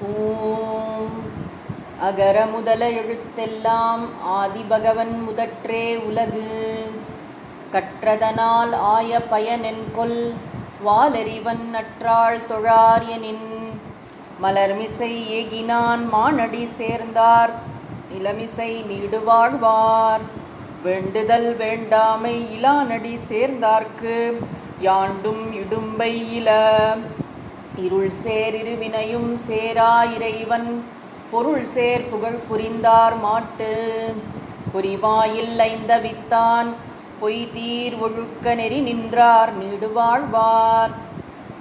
ஓம் அகர முதல எழுத்தெல்லாம் ஆதிபகவன் முதற்றே உலகு. கற்றதனால் ஆய பயனென்கொல் வாலறிவன் நற்றாள் தொழார் எனின். மலர்மிசை ஏகினான் மானடி சேர்ந்தார் நிலமிசை நீடுவாழ்வார். வேண்டுதல் வேண்டாமை இலானடி சேர்ந்தார்க்கு யாண்டும் இடும்பை இல. இருள் சேர் இருவினையும் சேரா இறைவன் பொருள் சேர் புகழ் புரிந்தார் மாட்டு. பொறிவாயில் ஐந்தவித்தான் பொய்தீர் ஒழுக்க நெறி நின்றார் நீடுவாழ்வார்.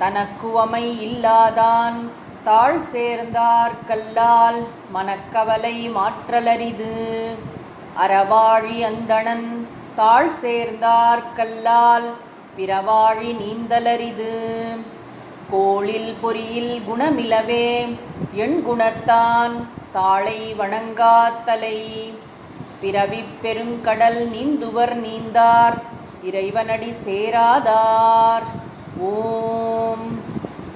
தனக்குவமை இல்லாதான் தாழ் சேர்ந்தார் கல்லால் மனக்கவலை மாற்றலரிது. அறவாழி அந்தணன் தாழ் சேர்ந்தார் கல்லால் பிறவாழி நீந்தலரிது. கோளில் பொறியில் குணமிலவே எண் குணத்தான் தாளை வணங்காத்தலை. பிறவிப் பெருங்கடல் நீந்துவர் நீந்தார் இறைவனடி சேராதார். ஓம்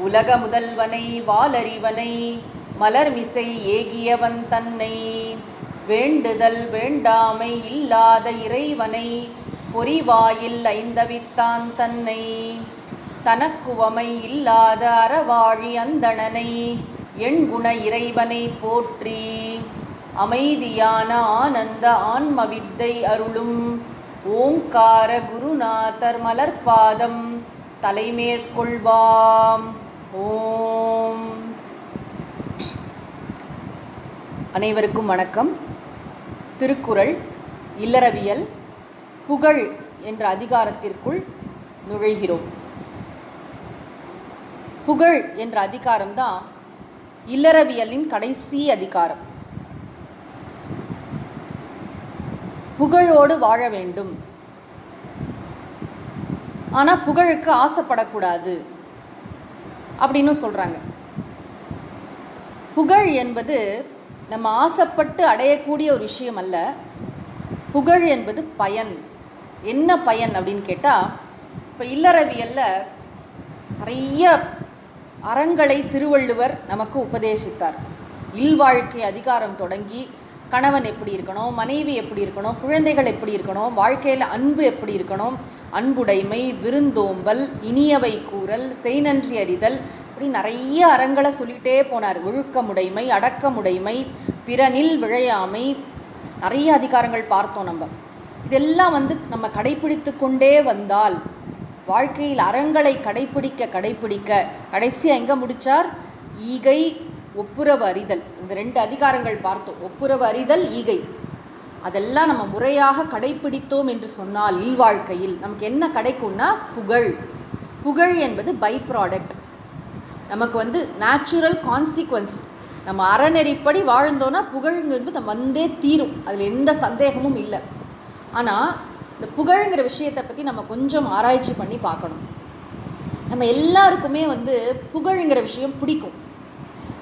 உலக முதல்வனை வாலறிவனை மலர்மிசை ஏகியவன் தன்னை. வேண்டுதல் வேண்டாமை இல்லாத இறைவனை பொறிவாயில் ஐந்தவித்தான் தன்னை. தனக்குவமை இல்லாத அறவாழி அந்தணனை எண்குண இறைவனை போற்றி. அமைதியான ஆனந்த ஆன்மவித்தை அருளும் ஓங்கார குருநாதர் மலர்பாதம் தலைமேற்கொள்வாம். ஓம். அனைவருக்கும் வணக்கம். திருக்குறள் இல்லறவியல் புகழ் என்ற அதிகாரத்திற்குள் நுழைகிறோம். புகழ் என்ற அதிகாரம்தான் இல்லறவியலின் கடைசி அதிகாரம். புகழோடு வாழ வேண்டும், ஆனால் புகழுக்கு ஆசைப்படக்கூடாது அப்படின்னு சொல்கிறாங்க. புகழ் என்பது நம்ம ஆசைப்பட்டு அடையக்கூடிய ஒரு விஷயம் அல்ல. புகழ் என்பது பயன். என்ன பயன் அப்படின்னு கேட்டால், இப்போ இல்லறவியலில் நிறைய அறங்களை திருவள்ளுவர் நமக்கு உபதேசித்தார். இல்வாழ்க்கை அதிகாரம் தொடங்கி கணவன் எப்படி இருக்கணும், மனைவி எப்படி இருக்கணும், குழந்தைகள் எப்படி இருக்கணும், வாழ்க்கையில் அன்பு எப்படி இருக்கணும், அன்புடைமை, விருந்தோம்பல், இனியவை கூறல், செய்நன்றி அறிதல், இப்படி நிறைய அறங்களை சொல்லிகிட்டே போனார். ஒழுக்கமுடைமை, அடக்கமுடைமை, பிறனில் விழையாமை, நிறைய அதிகாரங்கள் பார்த்தோம். இதெல்லாம் நம்ம கடைப்பிடித்து கொண்டே வந்தால், வாழ்க்கையில் அறங்களை கடைப்பிடிக்க கடைசியாக எங்கே முடித்தார்? ஈகை, ஒப்புரவு அறிதல். இந்த 2 அதிகாரங்கள் பார்த்தோம். ஒப்புரவு அறிதல், ஈகை. அதெல்லாம் நம்ம முறையாக கடைப்பிடித்தோம் என்று சொன்னால் இல்வாழ்க்கையில் நமக்கு என்ன கிடைக்கும்னா புகழ். புகழ் என்பது பை ப்ராடக்ட். நமக்கு நேச்சுரல் கான்சிக்வன்ஸ். நம்ம அறநெறிப்படி வாழ்ந்தோன்னா புகழ்ங்கிறது நம்ம வந்தே தீரும். அதில் எந்த சந்தேகமும் இல்லை. ஆனால் இந்த புகழ்ங்கிற விஷயத்தை பற்றி நம்ம கொஞ்சம் ஆராய்ச்சி பண்ணி பார்க்கணும். நம்ம எல்லாருக்குமே புகழ்ங்கிற விஷயம் பிடிக்கும்.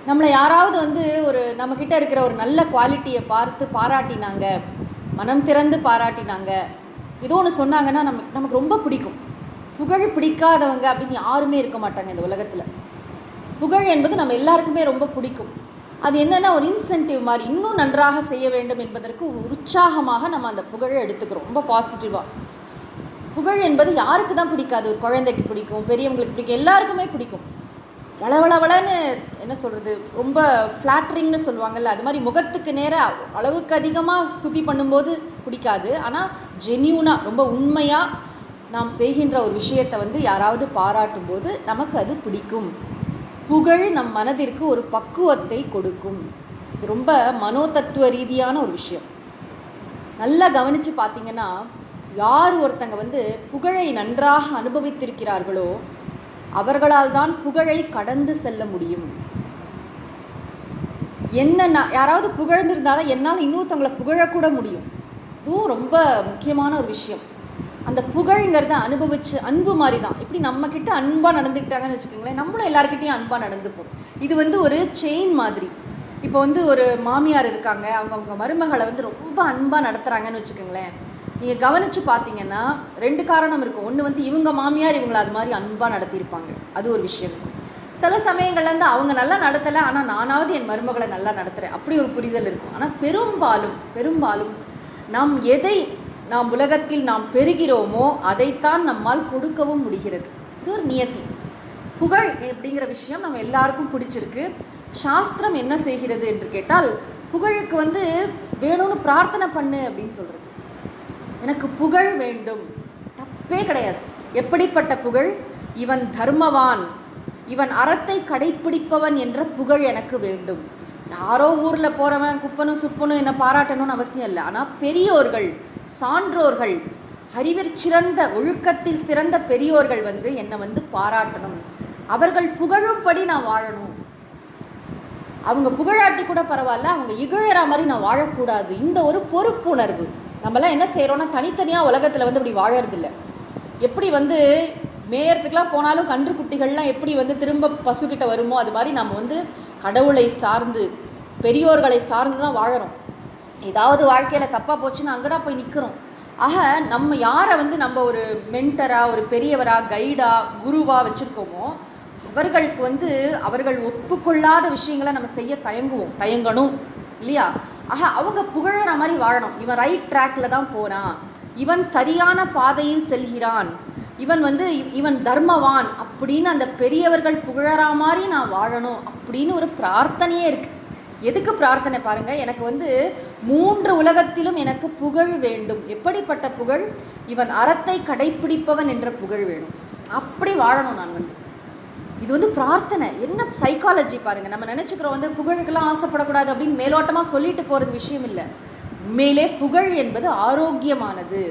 நம்மளை யாராவது ஒரு நம்மக்கிட்ட இருக்கிற ஒரு நல்ல குவாலிட்டியை பார்த்து பாராட்டினாங்க, மனம் திறந்து பாராட்டினாங்க, ஏதோ ஒன்று சொன்னாங்கன்னா நமக்கு ரொம்ப பிடிக்கும். புகழ் பிடிக்காதவங்க அப்படின்னு யாருமே இருக்க மாட்டாங்க இந்த உலகத்தில். புகழ் என்பது நம்ம எல்லாருக்குமே ரொம்ப பிடிக்கும். அது என்னென்னா ஒரு இன்சென்டிவ் மாதிரி, இன்னும் நன்றாக செய்ய வேண்டும் என்பதற்கு ஒரு உற்சாகமாக நம்ம அந்த புகழை எடுத்துக்கிறோம், ரொம்ப பாசிட்டிவாக. புகழ் என்பது யாருக்கு தான் பிடிக்காது? ஒரு குழந்தைக்கு பிடிக்கும், பெரியவங்களுக்கு பிடிக்கும், எல்லாருக்குமே பிடிக்கும். வளவளவளன்னு என்ன சொல்கிறது, ரொம்ப ஃப்ளாட்ரிங்னு சொல்லுவாங்கள்ல, அது மாதிரி முகத்துக்கு நேராக அளவுக்கு அதிகமாக ஸ்துதி பண்ணும்போது பிடிக்காது. ஆனால் ஜென்யூனாக, ரொம்ப உண்மையாக நாம் செய்கின்ற ஒரு விஷயத்தை யாராவது பாராட்டும் போது நமக்கு அது பிடிக்கும். புகழ் நம் மனதிற்கு ஒரு பக்குவத்தை கொடுக்கும். இது ரொம்ப மனோதத்துவ ரீதியான ஒரு விஷயம். நல்லா கவனித்து பார்த்தீங்கன்னா, யார் ஒருத்தங்க புகழை நன்றாக அனுபவித்திருக்கிறார்களோ அவர்களால் தான் புகழை கடந்து செல்ல முடியும். யாராவது புகழ்ந்திருந்தால் தான் என்னால் இன்னொருத்தவங்களை புகழக்கூட முடியும். இதுவும் ரொம்ப முக்கியமான ஒரு விஷயம். அந்த புகழ்ங்கிறத அனுபவிச்சு அன்பு மாதிரி தான். இப்படி நம்மக்கிட்ட அன்பாக நடந்துக்கிட்டாங்கன்னு வச்சுக்கோங்களேன், நம்மளும் எல்லாருக்கிட்டையும் அன்பாக நடந்துப்போம். இது ஒரு செயின் மாதிரி. இப்போ ஒரு மாமியார் இருக்காங்க, அவங்க மருமகளை ரொம்ப அன்பாக நடத்துகிறாங்கன்னு வச்சுக்கோங்களேன். நீங்கள் கவனித்து பார்த்தீங்கன்னா 2 காரணம் இருக்கும். ஒன்று இவங்க மாமியார் இவங்களை அது மாதிரி அன்பாக நடத்தியிருப்பாங்க, அது ஒரு விஷயம். சில சமயங்கள்லேருந்து அவங்க நல்லா நடத்தலை, ஆனால் நானாவது என் மருமகளை நல்லா நடத்துகிறேன், அப்படி ஒரு புரிதல் இருக்கும். ஆனால் பெரும்பாலும் நாம் உலகத்தில் நாம் பெறுகிறோமோ அதைத்தான் நம்மால் கொடுக்கவும் முடிகிறது. இது ஒரு நியத்தி. புகழ் அப்படிங்கிற விஷயம் நம்ம எல்லாருக்கும் பிடிச்சிருக்கு. சாஸ்திரம் என்ன செய்கிறது என்று கேட்டால், புகழுக்கு வேணும்னு பிரார்த்தனை பண்ணு அப்படின்னு சொல்கிறது. எனக்கு புகழ் வேண்டும், தப்பே கிடையாது. எப்படிப்பட்ட புகழ்? இவன் தர்மவான், இவன் அறத்தை கடைப்பிடிப்பவன் என்ற புகழ் எனக்கு வேண்டும். யாரோ ஊரில் போகிறவன் குப்பனும் சுப்பனும் என்னை பாராட்டணும்னு அவசியம் இல்லை. ஆனால் பெரியோர்கள், சான்றோர்கள், அறிவில் சிறந்த, ஒழுக்கத்தில் சிறந்த பெரியோர்கள் என்னை பாராட்டணும், அவர்கள் புகழும்படி நான் வாழணும். அவங்க புகழாட்டி கூட பரவாயில்ல, அவங்க இகழற மாதிரி நான் வாழக்கூடாது. இந்த ஒரு பொறுப்புணர்வு. நம்மளாம் என்ன செய்கிறோன்னா, தனித்தனியாக உலகத்தில் அப்படி வாழறதில்லை. எப்படி மேயறதுக்கெலாம் போனாலும் கன்றுக்குட்டிகள்லாம் எப்படி திரும்ப பசுக்கிட்ட வருமோ, அது மாதிரி நம்ம கடவுளை சார்ந்து, பெரியோர்களை சார்ந்து தான் வாழறோம். ஏதாவது வாழ்க்கையில் தப்பாக போச்சுன்னா அங்கே தான் போய் நிற்கிறோம். ஆக நம்ம யாரை நம்ம ஒரு மென்டராக, ஒரு பெரியவராக, கைடாக, குருவாக வச்சுருக்கோமோ, அவர்களுக்கு அவர்கள் ஒப்புக்கொள்ளாத விஷயங்களை நம்ம செய்ய தயங்கணும் இல்லையா? ஆக அவங்க புகழற மாதிரி வாழணும். இவன் ரைட் ட்ராக்கில் தான் போகிறான், இவன் சரியான பாதையில் செல்கிறான், இவன் தர்மவான் அப்படின்னு அந்த பெரியவர்கள் புகழற மாதிரி நான் வாழணும் அப்படின்னு ஒரு பிரார்த்தனையே இருக்குது. எதுக்கு பிரார்த்தனை பாருங்கள். எனக்கு 3 உலகத்திலும் எனக்கு புகழ் வேண்டும். எப்படிப்பட்ட புகழ்? இவன் அறத்தை கடைப்பிடிப்பவன் என்ற புகழ் வேணும். அப்படி வாழணும் நான். இது பிரார்த்தனை. என்ன சைக்காலஜி பாருங்கள். நம்ம நினச்சிக்கிறோம் புகழுக்கெல்லாம் ஆசைப்படக்கூடாது அப்படின்னு மேலோட்டமாக சொல்லிட்டு போகிறது விஷயம் இல்லை. உண்மையிலே புகழ் என்பது ஆரோக்கியமானது.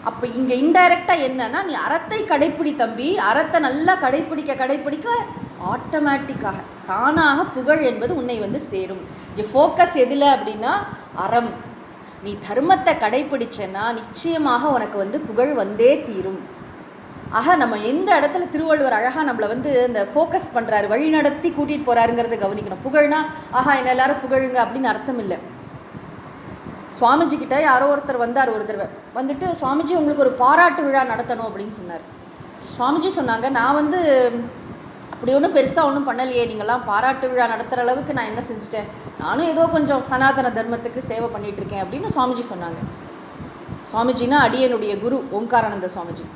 அப்போ இங்கே இன்டைரக்டாக என்னன்னா, நீ அறத்தை கடைப்பிடி தம்பி, அறத்தை நல்லா கடைப்பிடிக்க ஆட்டோமேட்டிக்காக தானாக புகழ் என்பது உன்னை சேரும். இங்கே ஃபோக்கஸ் எதில் அப்படின்னா அறம். நீ தர்மத்தை கடைப்பிடிச்சேன்னா நிச்சயமாக உனக்கு புகழ் வந்தே தீரும். ஆக நம்ம எந்த இடத்துல திருவள்ளுவர் அழகாக நம்மளை இந்த ஃபோக்கஸ் பண்ணுறாரு, வழி நடத்தி கூட்டிகிட்டு போகிறாருங்கிறத கவனிக்கணும். புகழ்னா ஆஹா என்ன எல்லாரும் புகழுங்க அப்படின்னு அர்த்தம் இல்லை. சுவாமிஜி கிட்ட யாரோ ஒருத்தர் வந்தார். ஒரு தடவை சுவாமிஜி உங்களுக்கு ஒரு பாராட்டு விழா நடத்தணும் அப்படின்னு சொன்னார். சுவாமிஜி சொன்னாங்க, நான் அப்படி ஒன்றும் பெருசாக ஒன்றும் பண்ணலையே, நீங்கள்லாம் பாராட்டு விழா நடத்துகிற அளவுக்கு நான் என்ன செஞ்சுட்டேன், நானும் ஏதோ கொஞ்சம் சனாதன தர்மத்துக்கு சேவை பண்ணிகிட்ருக்கேன் அப்படின்னு சுவாமிஜி சொன்னாங்க. சுவாமிஜினா அடியனுடைய குரு ஓங்காரானந்த சுவாமிஜி.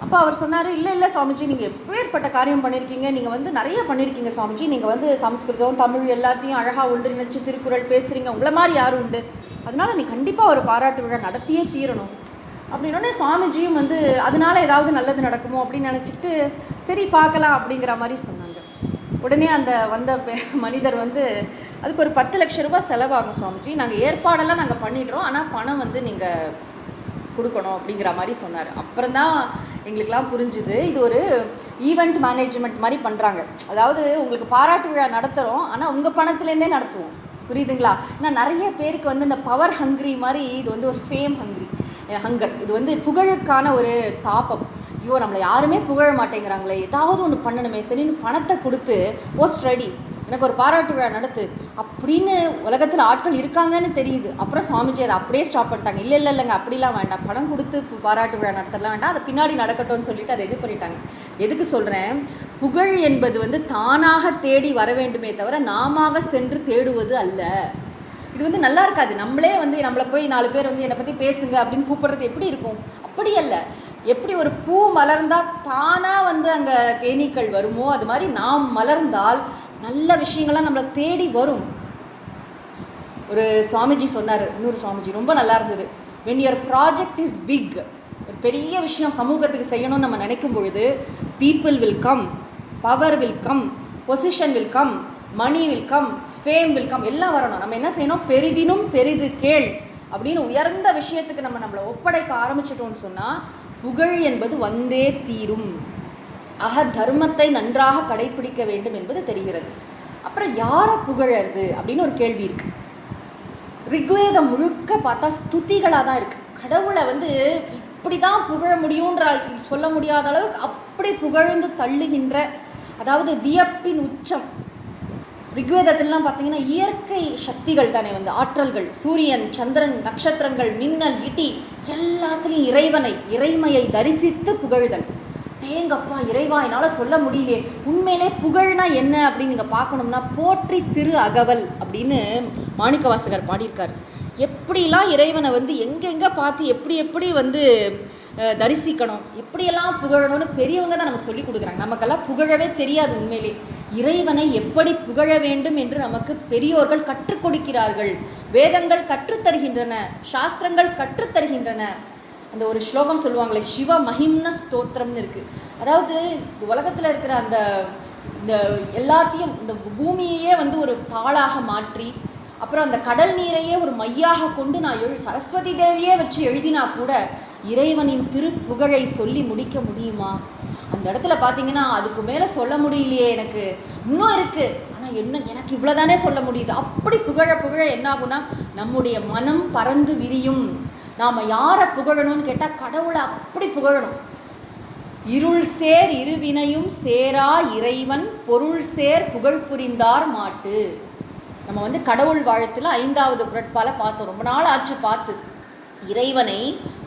அப்போ அவர் சொன்னார், இல்லை சுவாமிஜி, நீங்கள் எப்பேற்பட்ட காரியம் பண்ணியிருக்கீங்க, நீங்கள் நிறைய பண்ணியிருக்கீங்க சுவாமிஜி, நீங்கள் சமஸ்கிருதம் தமிழ் எல்லாத்தையும் அழகாக ஒன்றிணைச்சு திருக்குறள் பேசுகிறீங்க, உங்களை மாதிரி யாரும் உண்டு, அதனால் நீ கண்டிப்பாக ஒரு பாராட்டு விழா நடத்தியே தீரணும் அப்படின்னோடனே சுவாமிஜியும் அதனால ஏதாவது நல்லது நடக்குமோ அப்படின்னு நினச்சிக்கிட்டு சரி பார்க்கலாம் அப்படிங்கிற மாதிரி சொன்னாங்க. உடனே அந்த வந்த மனிதர் அதுக்கு ஒரு 10 லட்சம் ரூபாய் செலவாகும் சுவாமிஜி, நாங்கள் ஏற்பாடெல்லாம் நாங்கள் பண்ணிடுறோம், ஆனால் பணம் நீங்கள் கொடுக்கணும் அப்படிங்கிற மாதிரி சொன்னார். அப்புறம்தான் எங்களுக்கெல்லாம் புரிஞ்சுது, இது ஒரு ஈவெண்ட் மேனேஜ்மெண்ட் மாதிரி பண்ணுறாங்க. அதாவது உங்களுக்கு பாராட்டு விழா நடத்துகிறோம், ஆனால் உங்கள் பணத்துலேருந்தே நடத்துவோம். புரியுதுங்களா? ஏன்னா நிறைய பேருக்கு இந்த பவர் ஹங்க்ரி மாதிரி இது ஒரு ஃபேம் ஹங்கர். இது புகழுக்கான ஒரு தாபம். ஐயோ நம்மளை யாருமே புகழ மாட்டேங்கிறாங்களே, ஏதாவது ஒன்று பண்ணணுமே, சரின்னு பணத்தை கொடுத்து போஸ்ட் ரெடி, எனக்கு ஒரு பாராட்டு விழா நடத்து அப்படின்னு உலகத்தில் ஆட்கள் இருக்காங்கன்னு தெரியுது. அப்புறம் சுவாமிஜி அதை அப்படியே ஸ்டாப் பண்ணிட்டாங்க. இல்லைங்க அப்படிலாம் வேண்டாம், பணம் கொடுத்து பாராட்டு விழா நடத்தலாம் வேண்டாம், அதை பின்னாடி நடக்கட்டும்னு சொல்லிட்டு அதை இது பண்ணிட்டாங்க. எதுக்கு சொல்கிறேன்? புகழ் என்பது தானாக தேடி வர வேண்டுமே தவிர நாம சென்று தேடுவது அல்ல. இது நல்லா இருக்காது. நம்மளே நம்மளை போய் 4 பேர் என்னை பற்றி பேசுங்க அப்படின்னு கூப்பிடுறது எப்படி இருக்கும்? அப்படி அல்ல. எப்படி ஒரு பூ மலர்ந்தால் தானாக அங்கே தேனீக்கள் வருமோ, அது மாதிரி நாம் மலர்ந்தால் நல்ல விஷயங்கள்லாம் நம்மளை தேடி வரும். ஒரு சுவாமிஜி சொன்னார், இன்னொரு சுவாமிஜி ரொம்ப நல்லா இருந்தது. when your project is big, ஒரு பெரிய விஷயம் சமூகத்துக்கு செய்யணும்னு நம்ம நினைக்கும் பொழுது people will come, power will come, position will come, money will come, fame will come, எல்லாம் வரணும். நம்ம என்ன செய்யணும்? பெரிதினும் பெரிது கேள் அப்படின்னு உயர்ந்த விஷயத்துக்கு நம்மளை ஒப்படைக்க ஆரம்பிச்சிட்டோம்னு சொன்னால் புகழ் என்பது வந்தே தீரும். ஆக தர்மத்தை நன்றாக கடைப்பிடிக்க வேண்டும் என்பது தெரிகிறது. அப்புறம் யாரை புகழறது அப்படின்னு ஒரு கேள்வி இருக்குது. ரிக்வேதம் முழுக்க பார்த்தா ஸ்துதிகளாக தான் இருக்குது. கடவுளை இப்படி தான் புகழ முடியுன்ற சொல்ல முடியாத அளவுக்கு அப்படி புகழ்ந்து தள்ளுகின்ற, அதாவது வியப்பின் உச்சம். ரிக்வேதத்திலாம் பார்த்தீங்கன்னா இயற்கை சக்திகள் தானே, ஆற்றல்கள், சூரியன், சந்திரன், நட்சத்திரங்கள், மின்னல், இடி, எல்லாத்துலேயும் இறைமையை தரிசித்து புகழ்தல். தேங்கப்பா இறைவா என்னால் சொல்ல முடியலையே. உண்மையிலே புகழ்னா என்ன அப்படின்னு நீங்கள் பார்க்கணும்னா, போற்றி திரு அகவல் அப்படின்னு மாணிக்கவாசகர் பாடியிருக்கார். எப்படிலாம் இறைவனை வந்து எங்கெங்கே பார்த்து எப்படி எப்படி வந்து தரிசிக்கணும், எப்படியெல்லாம் புகழணும்னு பெரியவங்க தான் நமக்கு சொல்லி கொடுக்குறாங்க. நமக்கெல்லாம் புகழவே தெரியாது. உண்மையிலே இறைவனை எப்படி புகழ வேண்டும் என்று நமக்கு பெரியோர்கள் கற்றுக் கொடுக்கிறார்கள். வேதங்கள் கற்றுத்தருகின்றன, சாஸ்திரங்கள் கற்றுத்தருகின்றன. அந்த ஒரு ஸ்லோகம் சொல்லுவாங்களே, சிவ மகிம்ன ஸ்தோத்திரம்னு இருக்குது. அதாவது உலகத்தில் இருக்கிற அந்த இந்த எல்லாத்தையும், இந்த பூமியையே வந்து ஒரு தாளாக மாற்றி, அப்புறம் அந்த கடல் நீரையே ஒரு மையாக கொண்டு நான் சரஸ்வதி தேவியே வச்சு எழுதினா கூட இறைவனின் திருப்புகழை சொல்லி முடிக்க முடியுமா? அந்த இடத்துல பார்த்தீங்கன்னா அதுக்கு மேலே சொல்ல முடியலையே, எனக்கு இன்னும் இருக்குது, ஆனால் எனக்கு இவ்வளோதானே சொல்ல முடியுது. அப்படி புகழ புகழ என்னாகும்னா நம்முடைய மனம் பறந்து விரியும். நாம் யாரை புகழணும்னு கேட்டால் கடவுளை அப்படி புகழணும். இருள் சேர் இருவினையும் சேரா இறைவன் பொருள் சேர் புகழ் புரிந்தார் மாட்டு. நம்ம வந்து கடவுள் வாழ்த்தில் 5வது குறட்பால பார்த்தோம். ரொம்ப நாள் ஆச்சு பார்த்து. இறைவனை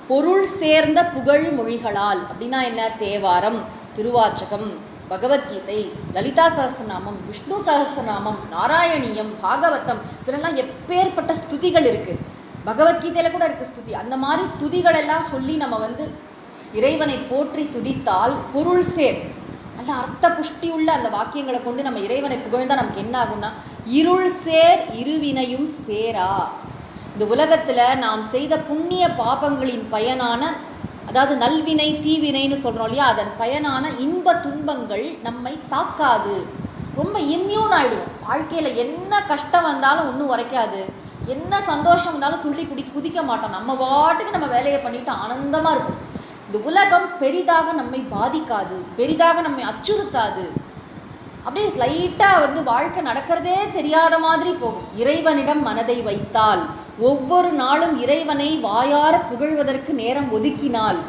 பொருள் சேர்ந்த புகழ் மொழிகளால் அப்படின்னா என்ன? தேவாரம், திருவாச்சகம், பகவத்கீதை, லலிதா சஹஸ்ரநாமம், விஷ்ணு சஹஸ்ரநாமம், நாராயணியம், பாகவதம், இதெல்லாம் எப்பேற்பட்ட ஸ்துதிகள் இருக்குது. பகவத்கீதையில் கூட இருக்குது ஸ்துதி. அந்த மாதிரி துதிகள் எல்லாம் சொல்லி நம்ம வந்து இறைவனை போற்றி துதித்தால் பொருள் சேர், நல்ல அர்த்த புஷ்டி உள்ள அந்த வாக்கியங்களை கொண்டு நம்ம இறைவனை புகழ்ந்தால் நமக்கு என்ன ஆகும்னா, இருள் சேர் இருவினையும் சேரா. இந்த உலகத்தில் நாம் செய்த புண்ணிய பாபங்களின் பயனான, அதாவது நல்வினை தீவினைன்னு சொல்கிறோம் இல்லையா, அதன் பயனான இன்ப துன்பங்கள் நம்மை தாக்காது. ரொம்ப இம்யூன் ஆகிடுவோம். வாழ்க்கையில் என்ன கஷ்டம் வந்தாலும் ஒன்றும் உரைக்காது, என்ன சந்தோஷம் வந்தாலும் துள்ளி குதிக்க மாட்டோம். நம்ம பாட்டுக்கு நம்ம வேலையை பண்ணிட்டு ஆனந்தமாக இருக்கும். இந்த உலகம் பெரிதாக நம்மை பாதிக்காது, பெரிதாக நம்மை அச்சுறுத்தாது. அப்படியே லைட்டாக வந்து வாழ்க்கை நடக்கிறதே தெரியாத மாதிரி போகும். இறைவனிடம் மனதை வைத்தால், ஒவ்வொரு நாளும் இறைவனை வாயார புகழ்வதற்கு நேரம் ஒதுக்கினால்,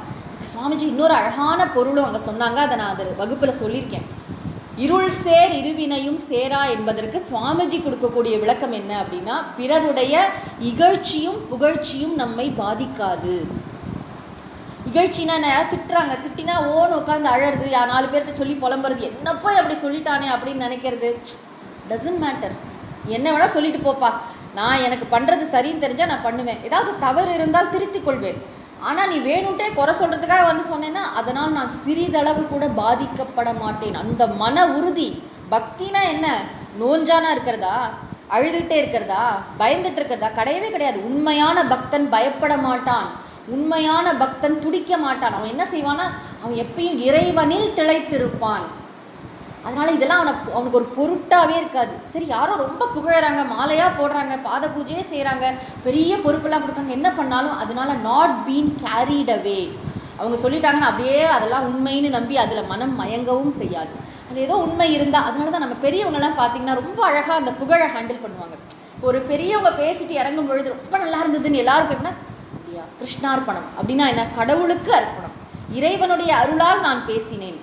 சுவாமிஜி இன்னொரு அழகான பொருளும் அங்கே சொன்னாங்க, அதை நான் அது வகுப்பில் சொல்லியிருக்கேன். இருள் சேர் இருவினையும் சேரா என்பதற்கு சுவாமிஜி கொடுக்கக்கூடிய விளக்கம் என்ன அப்படின்னா, பிறருடைய இகழ்ச்சியும் புகழ்ச்சியும் நம்மை பாதிக்காது. இகழ்ச்சினா என்ன? திட்டுறாங்க, திட்டினா ஓன்னு உட்காந்து அழறது, 4 பேர்கிட்ட சொல்லி புலம்புறது, என்ன போய் அப்படி சொல்லிட்டானே அப்படின்னு நினைக்கிறது. டசன்ட் மேட்டர், என்ன வேணால் சொல்லிட்டு போப்பா, நான் எனக்கு பண்ணுறது சரின்னு தெரிஞ்சால் நான் பண்ணுவேன். ஏதாவது தவறு இருந்தால் திருத்திக் கொள்வேன். ஆனால் நீ வேணுன்ட்டே குறை சொல்கிறதுக்காக வந்து சொன்னேன்னா அதனால் நான் சிறிதளவு கூட பாதிக்கப்பட மாட்டேன். அந்த மன உறுதி. பக்தினா என்ன? நோஞ்சானா இருக்கிறதா, அழுதுகிட்டே இருக்கிறதா, பயந்துட்டு இருக்கிறதா? கிடையவே கிடையாது. உண்மையான பக்தன் பயப்பட மாட்டான், உண்மையான பக்தன் துடிக்க மாட்டான். அவன் என்ன செய்வானா, அவன் எப்பயும் இறைவனில் திளைத்திருப்பான். அதனால் இதெல்லாம் அவனுக்கு ஒரு பொருட்டாகவே இருக்காது. சரி, யாரோ ரொம்ப புகழறாங்க, மாலையாக போடுறாங்க, பாத பூஜையே செய்கிறாங்க, பெரிய பொறுப்பெல்லாம் கொடுக்குறாங்க, என்ன பண்ணாலும் அதனால் நாட் பீன் கேரிட் அவே. அவங்க சொல்லிட்டாங்கன்னா அப்படியே அதெல்லாம் உண்மைன்னு நம்பி அதில் மனம் மயங்கவும் செய்யாது. அது ஏதோ உண்மை இருந்தால், அதனால தான் நம்ம பெரியவங்கெல்லாம் பார்த்திங்கன்னா ரொம்ப அழகாக அந்த புகழை ஹேண்டில் பண்ணுவாங்க. இப்போ ஒரு பெரியவங்க பேசிட்டு இறங்கும் பொழுது ரொம்ப நல்லா இருந்ததுன்னு எல்லாரும் பேசினா, அப்படியா கிருஷ்ணார்ப்பணம் அப்படின்னா என்ன? கடவுளுக்கு அர்ப்பணம். இறைவனுடைய அருளால் நான் பேசினேன்,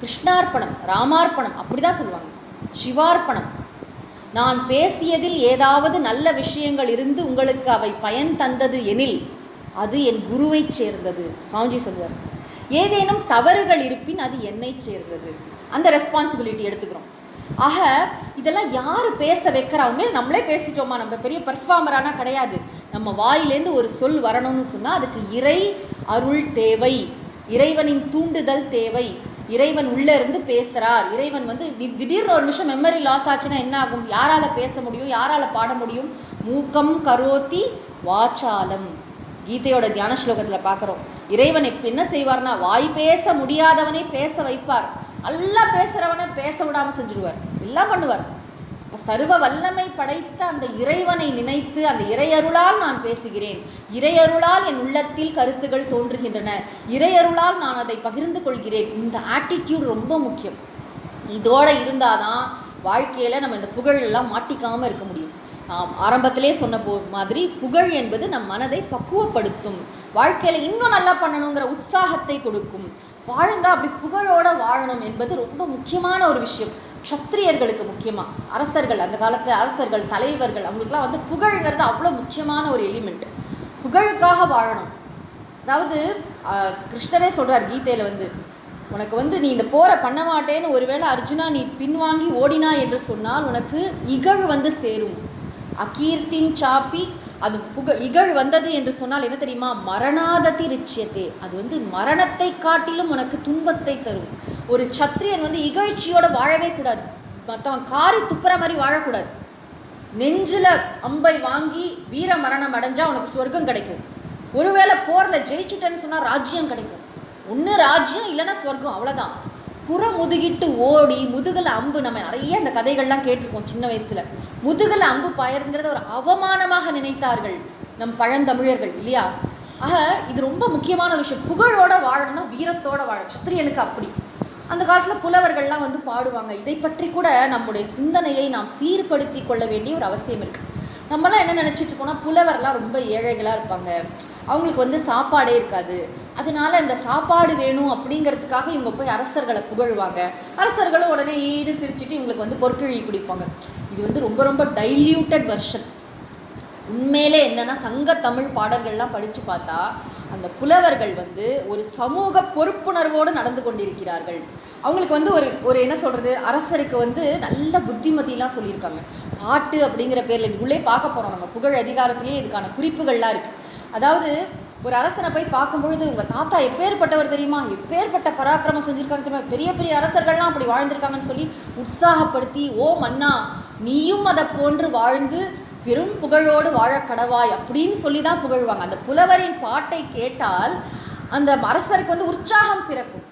கிருஷ்ணார்ப்பணம், ராமார்ப்பணம், அப்படி தான் சொல்லுவாங்க. சிவார்ப்பணம், நான் பேசியதில் ஏதாவது நல்ல விஷயங்கள் இருந்து உங்களுக்கு அவை பயன் தந்தது எனில் அது என் குருவை சேர்ந்தது. சுவாமிஜி சொல்வார். ஏதேனும் தவறுகள் இருப்பின் அது என்னை சேர்ந்தது. அந்த ரெஸ்பான்சிபிலிட்டி எடுத்துக்கிறோம். ஆக இதெல்லாம் யார் பேச வைக்கிறாங்க? நம்மளே பேசிட்டோமா? நம்ம பெரிய பெர்ஃபார்மரானா கிடையாது. நம்ம வாயிலேருந்து ஒரு சொல் வரணும்னு சொன்னால் அதுக்கு இறை அருள் தேவை, இறைவனின் தூண்டுதல் தேவை. இறைவன் உள்ளே இருந்து பேசுகிறார். இறைவன் வந்து திடீர்னு ஒரு நிமிஷம் மெமரி லாஸ் ஆச்சுன்னா என்ன ஆகும்? யாரால் பேச முடியும், யாரால் பாட முடியும்? மூக்கம் கரோத்தி வாச்சாலம். கீதையோட தியான ஸ்லோகத்தில் பார்க்குறோம். இறைவன் என்ன செய்வார்னா, வாய் பேச முடியாதவனை பேச வைப்பார், நல்லா பேசுகிறவனை பேச விடாமல் செஞ்சுருவார், எல்லாம் பண்ணுவார். இப்போ சர்வ வல்லமை படைத்த அந்த இறைவனை நினைத்து அந்த இறையருளால் நான் பேசுகிறேன், இறையருளால் என் உள்ளத்தில் கருத்துகள் தோன்றுகின்றன, இறையருளால் நான் அதை பகிர்ந்து கொள்கிறேன். இந்த ஆட்டிடியூட் ரொம்ப முக்கியம். இதோடு இருந்தால் தான் வாழ்க்கையில் நம்ம இந்த புகழெல்லாம் மாட்டிக்காமல் இருக்க முடியும். ஆரம்பத்திலே சொன்ன மாதிரி புகழ் என்பது நம் மனதை பக்குவப்படுத்தும், வாழ்க்கையில் இன்னும் நல்லா பண்ணணுங்கிற உற்சாகத்தை கொடுக்கும். வாழ்ந்தால் அப்படி புகழோடு வாழணும் என்பது ரொம்ப முக்கியமான ஒரு விஷயம். க்ஷத்திரியர்களுக்கு முக்கியமாக, அரசர்கள், அந்த காலத்து அரசர்கள், தலைவர்கள், அவங்களுக்குலாம் வந்து புகழ்ங்கிறது அவ்வளோ முக்கியமான ஒரு எலிமெண்ட். புகழுக்காக வாழணும். அதாவது கிருஷ்ணரே சொல்கிறார் கீதையில் வந்து, உனக்கு வந்து நீ இந்த போரை பண்ண மாட்டேன்னு ஒருவேளை அர்ஜுனா நீ பின்வாங்கி ஓடினா என்று சொன்னால் உனக்கு இகழ் வந்து சேரும். அகீர்த்தின் சாப்பி, அது இகழ் வந்தது என்று சொன்னால் என்ன தெரியுமா? மரணாததி ரிச்சியத்தே, அது வந்து மரணத்தை காட்டிலும் உனக்கு துன்பத்தை தரும். ஒரு சத்திரியன் வந்து இகழ்ச்சியோட வாழவே கூடாது. மற்றவன் காரி துப்புற மாதிரி வாழக்கூடாது. நெஞ்சில் அம்பை வாங்கி வீர மரணம் அடைஞ்சா உனக்கு சொர்க்கம் கிடைக்கும். ஒருவேளை போரில் ஜெயிச்சிட்டேன்னு சொன்னால் ராஜ்யம் கிடைக்கும். ஒன்று ராஜ்யம் இல்லைன்னா சொர்க்கம், அவ்வளோதான். புற முதுகிட்டு ஓடி முதுகில் அம்பு, நம்ம நிறைய இந்த கதைகள்லாம் கேட்டிருக்கோம் சின்ன வயசில். முதுகில் அம்பு பாயறதுங்கிறத ஒரு அவமானமாக நினைத்தார்கள் நம் பழந்தமிழர்கள் இல்லையா? ஆக இது ரொம்ப முக்கியமான விஷயம். புகழோட வாழணும்னா வீரத்தோட வாழ. சத்திரியனுக்கு அப்படி அந்த காலத்தில் புலவர்கள்லாம் வந்து பாடுவாங்க. இதை பற்றி கூட நம்முடைய சிந்தனையை நாம் சீர்படுத்தி கொள்ள வேண்டிய ஒரு அவசியம் இருக்குது. நம்மளாம் என்ன நினச்சிட்டு இருக்கோம்னா, புலவர்லாம் ரொம்ப ஏழைகளாக இருப்பாங்க, அவங்களுக்கு வந்து சாப்பாடே இருக்காது, அதனால இந்த சாப்பாடு வேணும் அப்படிங்கிறதுக்காக இவங்க போய் அரசர்களை புகழ்வாங்க. அரசர்களும் உடனே ஈடு சிரிச்சுட்டு இவங்களுக்கு வந்து பொற்கிழி குடிப்பாங்க. இது வந்து ரொம்ப ரொம்ப டைல்யூட்டட் வெர்ஷன். உண்மையிலே என்னென்னா, சங்க தமிழ் பாடல்கள்லாம் படித்து பார்த்தா அந்த புலவர்கள் வந்து ஒரு சமூக பொறுப்புணர்வோடு நடந்து கொண்டிருக்கிறார்கள். அவங்களுக்கு வந்து ஒரு என்ன சொல்கிறது, அரசருக்கு வந்து நல்ல புத்திமதியெலாம் சொல்லியிருக்காங்க. பாட்டு அப்படிங்கிற பேரில் இதுக்குள்ளே பார்க்க போகிறோம். நம்ம புகழ் அதிகாரத்திலேயே இதுக்கான குறிப்புகள்லாம் இருக்குது. அதாவது ஒரு அரசனை போய் பார்க்கும்பொழுது, உங்கள் தாத்தா எப்பேற்பட்டவர் தெரியுமா, எப்பேற்பட்ட பராக்கிரமம் செஞ்சுருக்காங்க தெரியுமா, பெரிய பெரிய அரசர்கள்லாம் அப்படி வாழ்ந்திருக்காங்கன்னு சொல்லி உற்சாகப்படுத்தி, ஓ மன்னா நீயும் அதை போன்று வாழ்ந்து பெரும் புகழோடு வாழ கடவாய் அப்படின்னு சொல்லி தான் புகழ்வாங்க. அந்த புலவரின் பாட்டை கேட்டால் அந்த அரசருக்கு வந்து உற்சாகம் பிறக்கும்.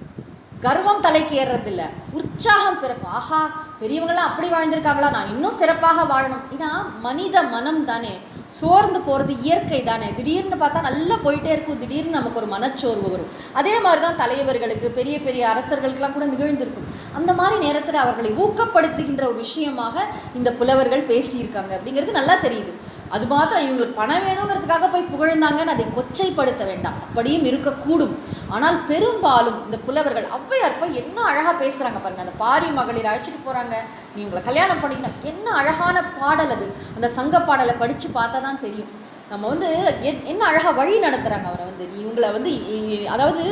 கர்வம் தலைக்கு ஏறுறதில்ல, உற்சாகம் பிறக்கும். ஆஹா, பெரியவங்களாம் அப்படி வாழ்ந்திருக்காங்களா, நான் இன்னும் சிறப்பாக வாழணும். ஏன்னா மனித மனம் தானே, சோர்ந்து போகிறது இயற்கை தானே. திடீர்னு பார்த்தா நல்லா போயிட்டே இருக்கும், திடீர்னு நமக்கு ஒரு மனச்சோர்வு வரும். அதே மாதிரி தான் தலைவர்களுக்கு, பெரிய பெரிய அரசர்களுக்கெல்லாம் கூட நிகழ்ந்திருக்கும். அந்த மாதிரி நேரத்தில் அவர்களை ஊக்கப்படுத்துகின்ற ஒரு விஷயமாக இந்த புலவர்கள் பேசியிருக்காங்க அப்படிங்கிறது நல்லா தெரியுது. அது மாத்திரம் இவங்களுக்கு பணம் வேணுங்கிறதுக்காக போய் புகழ்ந்தாங்கன்னு அதை கொச்சைப்படுத்த வேண்டாம், அப்படியும் இருக்கக்கூடும். ஆனால் பெரும்பாலும் இந்த புலவர்கள், ஔவையார் போய் என்ன அழகாக பேசுகிறாங்க பாருங்கள். அந்த பாரி மகளிர் அழைச்சிட்டு போகிறாங்க, நீ உங்களை கல்யாணம் பண்ணிக்கணும், என்ன அழகான பாடல் அது. அந்த சங்க பாடலை படித்து பார்த்தா தான் தெரியும். நம்ம வந்து என்ன அழகாக வழி நடத்துகிறாங்க அவரை வந்து. இவங்களை வந்து அதாவது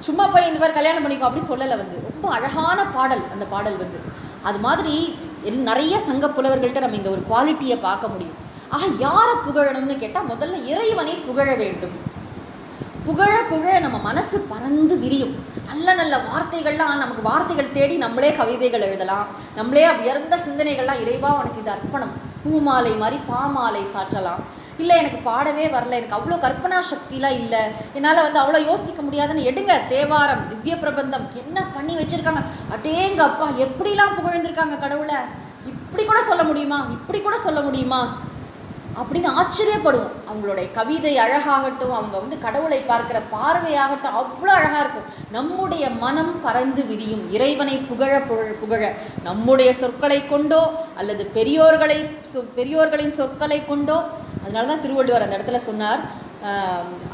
சும்மா போய் இந்த மாதிரி கல்யாணம் பண்ணிக்கோ அப்படி சொல்லலை, வந்து ரொம்ப அழகான பாடல் அந்த பாடல் வந்து. அது மாதிரி நிறைய சங்க புலவர்கள்ட்ட நம்ம இந்த ஒரு குவாலிட்டியை பார்க்க முடியும். ஆக யாரை புகழணும்னு கேட்டால், முதல்ல இறைவனை புகழ வேண்டும். புகழ புகழ நம்ம மனசு பறந்து விரியும். நல்ல நல்ல வார்த்தைகள்லாம், நமக்கு வார்த்தைகள் தேடி நம்மளே கவிதைகள் எழுதலாம், நம்மளே உயர்ந்த சிந்தனைகள்லாம், இறைவா உனக்கு இது அர்ப்பணம், பூமாலை மாதிரி பாமாலை சாற்றலாம். இல்லை எனக்கு பாடவே வரல, எனக்கு அவ்வளோ கற்பனா சக்திலாம் இல்லை, என்னால் வந்து அவ்வளோ யோசிக்க முடியாதுன்னு எடுங்க தேவாரம், திவ்ய பிரபந்தம் என்ன பண்ணி வச்சுருக்காங்க. அடேங்க அப்பா, எப்படிலாம் புகழ்ந்திருக்காங்க கடவுளை, இப்படி கூட சொல்ல முடியுமா, இப்படி கூட சொல்ல முடியுமா அப்படின்னு ஆச்சரியப்படுவோம். அவங்களுடைய கவிதை அழகாகட்டும், அவங்க வந்து கடவுளை பார்க்குற பார்வையாகட்டும் அவ்வளோ அழகாக இருக்கும். நம்முடைய மனம் பறந்து விரியும் இறைவனை புகழ புகழ. நம்முடைய சொற்களை கொண்டோ அல்லது பெரியோர்களின் சொற்களை கொண்டோ. அதனால தான் திருவள்ளுவர் அந்த இடத்துல சொன்னார்,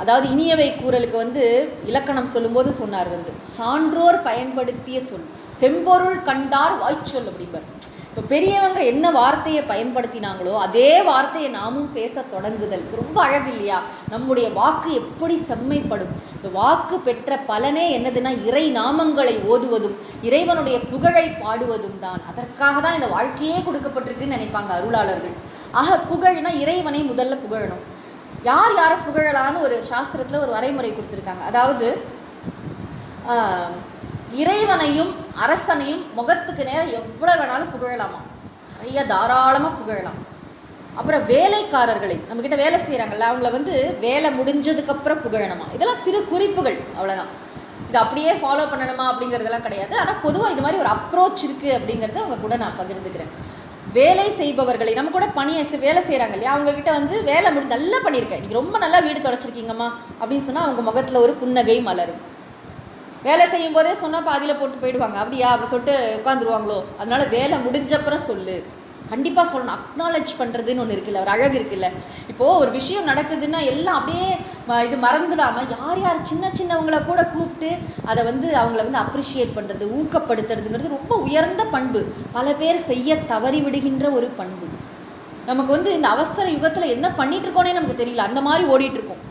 அதாவது இனியவை கூறலுக்கு வந்து இலக்கணம் சொல்லும்போது சொன்னார் வந்து, சான்றோர் பயன்படுத்திய சொல் செம்பொருள் கண்டார் வாய்ச்சொல் அப்படிம்பார். இப்போ பெரியவங்க என்ன வார்த்தையை பயன்படுத்தினாங்களோ அதே வார்த்தையை நாமும் பேச தொடங்குதல் ரொம்ப அழகு இல்லையா? நம்முடைய வாக்கு எப்படி செம்மைப்படும். இந்த வாக்கு பெற்ற பலனே என்னதுன்னா, இறை நாமங்களை ஓதுவதும் இறைவனுடைய புகழை பாடுவதும் தான். அதற்காக தான் இந்த வாழ்க்கையே கொடுக்கப்பட்டிருக்குன்னு நினைப்பாங்க அருளாளர்கள். ஆக புகழ்னா இறைவனை முதல்ல புகழணும். யார் யாரை புகழலான்னு ஒரு சாஸ்திரத்தில் ஒரு வரைமுறை கொடுத்துருக்காங்க. அதாவது இறைவனையும் அரசனையும் முகத்துக்கு நேரம் எவ்வளோ வேணாலும் புகழலாமா, நிறைய தாராளமாக புகழலாம். அப்புறம் வேலைக்காரர்களை, நம்மக்கிட்ட வேலை செய்கிறாங்கல்ல, அவங்கள வந்து வேலை முடிஞ்சதுக்கப்புறம் புகழணுமா. இதெல்லாம் சிறு குறிப்புகள், அவ்வளோதான். இது அப்படியே ஃபாலோ பண்ணணுமா அப்படிங்கிறதெல்லாம் கிடையாது. ஆனால் பொதுவாக இது மாதிரி ஒரு அப்ரோச் இருக்குது அப்படிங்கிறத அவங்க கூட நான் பகிர்ந்துக்கிறேன். வேலை செய்பவர்களை, நம்ம கூட வேலை செய்கிறாங்க இல்லையா, அவங்கக்கிட்ட வந்து வேலை நல்லா பண்ணியிருக்கேன், நீங்கள் ரொம்ப நல்லா வீடு தொடச்சிருக்கீங்கம்மா அப்படின்னு சொன்னால் அவங்க முகத்தில் ஒரு புன்னகை மலரும். வேலை செய்யும் போதே சொன்னால் பாதியில் போட்டு போயிடுவாங்க, அப்படியா அப்படி சொல்லிட்டு உட்காந்துருவாங்களோ. அதனால் வேலை முடிஞ்சப்புறம் சொல்லு, கண்டிப்பாக சொல்லணும். அக்னாலஜ் பண்ணுறதுன்னு ஒன்று இருக்குல்ல, ஒரு அழகு இருக்குல்ல. இப்போது ஒரு விஷயம் நடக்குதுன்னா எல்லாம் அப்படியே இது மறந்துடாமல் யார் யார் சின்னவங்களை கூட கூப்பிட்டு அதை வந்து அவங்கள வந்து அப்ரிஷியேட் பண்ணுறது, ஊக்கப்படுத்துறதுங்கிறது ரொம்ப உயர்ந்த பண்பு. பல பேர் செய்ய தவறி விடுகின்ற ஒரு பண்பு. நமக்கு வந்து இந்த அவசர யுகத்தில் என்ன பண்ணிகிட்ருக்கோன்னே நமக்கு தெரியல, அந்த மாதிரி ஓடிட்டுருக்கோம்.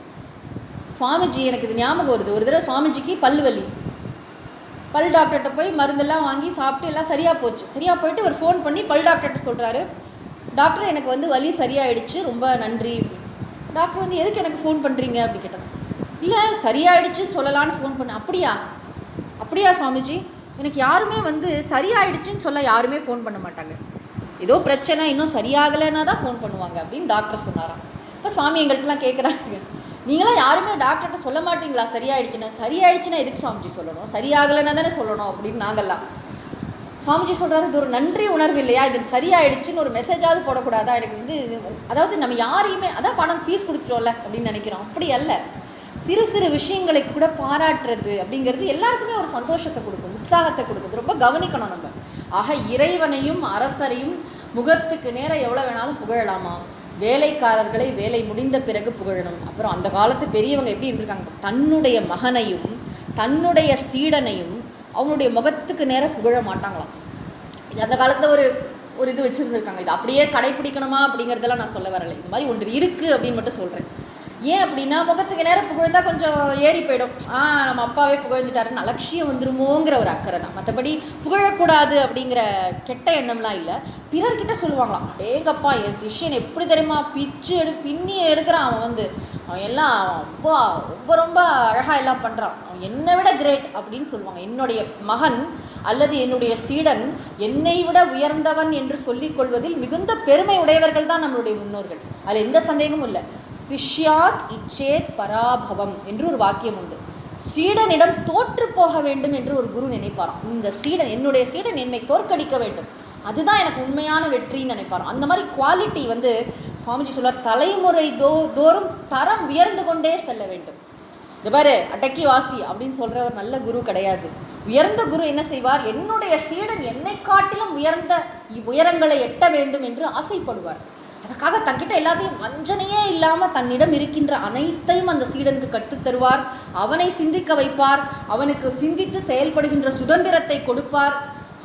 சுவாமிஜி, எனக்கு இது ஞாபகம் வருது, ஒரு தடவை சுவாமிஜிக்கு பல்லு வலி. பல் டாக்டர்கிட்ட போய் மருந்தெல்லாம் வாங்கி சாப்பிட்டு எல்லாம் சரியாக போச்சு. சரியாக போயிட்டு ஒரு ஃபோன் பண்ணி பல் டாக்டர்கிட்ட சொல்கிறாரு, டாக்டர் எனக்கு வந்து வலி சரியாயிடுச்சு, ரொம்ப நன்றி. டாக்டர் வந்து எதுக்கு எனக்கு ஃபோன் பண்ணுறீங்க அப்படி கேட்டாங்க. இல்லை சரியாயிடுச்சு சொல்லலான்னு ஃபோன் பண்ணேன். அப்படியா சுவாமிஜி, எனக்கு யாருமே வந்து சரியாயிடுச்சுன்னு சொல்ல யாருமே ஃபோன் பண்ண மாட்டாங்க, ஏதோ பிரச்சனை இன்னும் சரியாகலைன்னா தான் ஃபோன் பண்ணுவாங்க அப்படின்னு டாக்டர் சொன்னாராம். இப்போ சாமி எங்கள்கிட்டலாம் கேட்குறாங்க, நீங்களாம் யாருமே டாக்டர்கிட்ட சொல்ல மாட்டீங்களா சரியாயிடுச்சுன்னா எதுக்கு சுவாமிஜி சொல்லணும், சரியாகலைன்னா தானே சொல்லணும் அப்படின்னு நாங்கள்லாம். சுவாமிஜி சொல்கிறாரு, இது ஒரு நன்றி உணர்வு இல்லையா, இது சரியாயிடுச்சுன்னு ஒரு மெசேஜாவது போடக்கூடாதா, எனக்கு வந்து அதாவது நம்ம யாரையுமே அதான் பணம் ஃபீஸ் கொடுத்துட்டோம்ல அப்படின்னு நினைக்கிறோம். அப்படி அல்ல, சிறு சிறு விஷயங்களை கூட பாராட்டுறது அப்படிங்கிறது எல்லாருக்குமே ஒரு சந்தோஷத்தை கொடுக்கும், உற்சாகத்தை கொடுக்குது. ரொம்ப கவனிக்கணும் நம்ம. ஆக இறைவனையும் அரசரையும் முகத்துக்கு நேரம் எவ்வளோ வேணாலும் புகழலாமா, வேலைக்காரர்களை வேலை முடிந்த பிறகு புகழணும். அப்புறம் அந்த காலத்து பெரியவங்க எப்படி இருந்திருக்காங்க, தன்னுடைய மகனையும் தன்னுடைய சீடனையும் அவங்களுடைய முகத்துக்கு நேரம் புகழ மாட்டாங்களாம். இது அந்த காலத்தில் ஒரு இது வச்சுருந்துருக்காங்க. இது அப்படியே கடைப்பிடிக்கணுமா அப்படிங்கிறதெல்லாம் நான் சொல்ல வரலை, இது மாதிரி ஒன்று இருக்குது அப்படின்னு மட்டும் சொல்கிறேன். ஏன் அப்படின்னா முகத்துக்கு நேரம் புகழ்ந்தால் கொஞ்சம் ஏறி போயிடும், நம்ம அப்பாவே புகழ்ந்துட்டாருன்னு அலட்சியம் வந்துருமோங்கிற ஒரு அக்கறை தான். மற்றபடி புகழக்கூடாது அப்படிங்கிற கெட்ட எண்ணம்லாம் இல்லை. பிறர்கிட்ட சொல்லுவாங்களாம், அடேங்கப்பா என் சிஷ்யன் எப்படி தெரியுமா பின்னி எடுக்கிறான், அவன் எல்லாம் ரொம்ப ரொம்ப அழகாக எல்லாம் பண்ணுறான், அவன் என்னை விட கிரேட் அப்படின்னு சொல்லுவாங்க. என்னுடைய மகன் அல்லது என்னுடைய சீடன் என்னை விட உயர்ந்தவன் என்று சொல்லிக் கொள்வதில் மிகுந்த பெருமை உடையவர்கள் தான் நம்மளுடைய முன்னோர்கள், அதில் எந்த சந்தேகமும் இல்லை. சிஷ்யாத் இச்சேத் பராபவம் என்று ஒரு வாக்கியம் உண்டு. சீடனிடம் தோற்று போக வேண்டும் என்று ஒரு குரு நினைப்பாராம். இந்த சீடன், என்னுடைய சீடன் என்னை தோற்கடிக்க வேண்டும், அதுதான் எனக்கு உண்மையான வெற்றின்னு நினைப்பாராம். அந்த மாதிரி குவாலிட்டி வந்து சுவாமிஜி சொல்வார், தலைமுறை தோறும் தரம் உயர்ந்து கொண்டே செல்ல வேண்டும். இது பாரு அடக்கி வாசி அப்படின்னு சொல்கிற ஒரு நல்ல குரு கிடையாது. உயர்ந்த குரு என்ன செய்வார், என்னுடைய சீடன் என்னை காட்டிலும் உயர்ந்த உயரங்களை எட்ட வேண்டும் என்று ஆசைப்படுவார். அதுக்காக தங்கிட்ட எல்லாத்தையும் வஞ்சனையே இல்லாமல் தன்னிடம் இருக்கின்ற அனைத்தையும் அந்த சீடனுக்கு கற்றுத்தருவார். அவனை சிந்திக்க வைப்பார், அவனுக்கு சிந்தித்து செயல்படுகின்ற சுதந்திரத்தை கொடுப்பார்,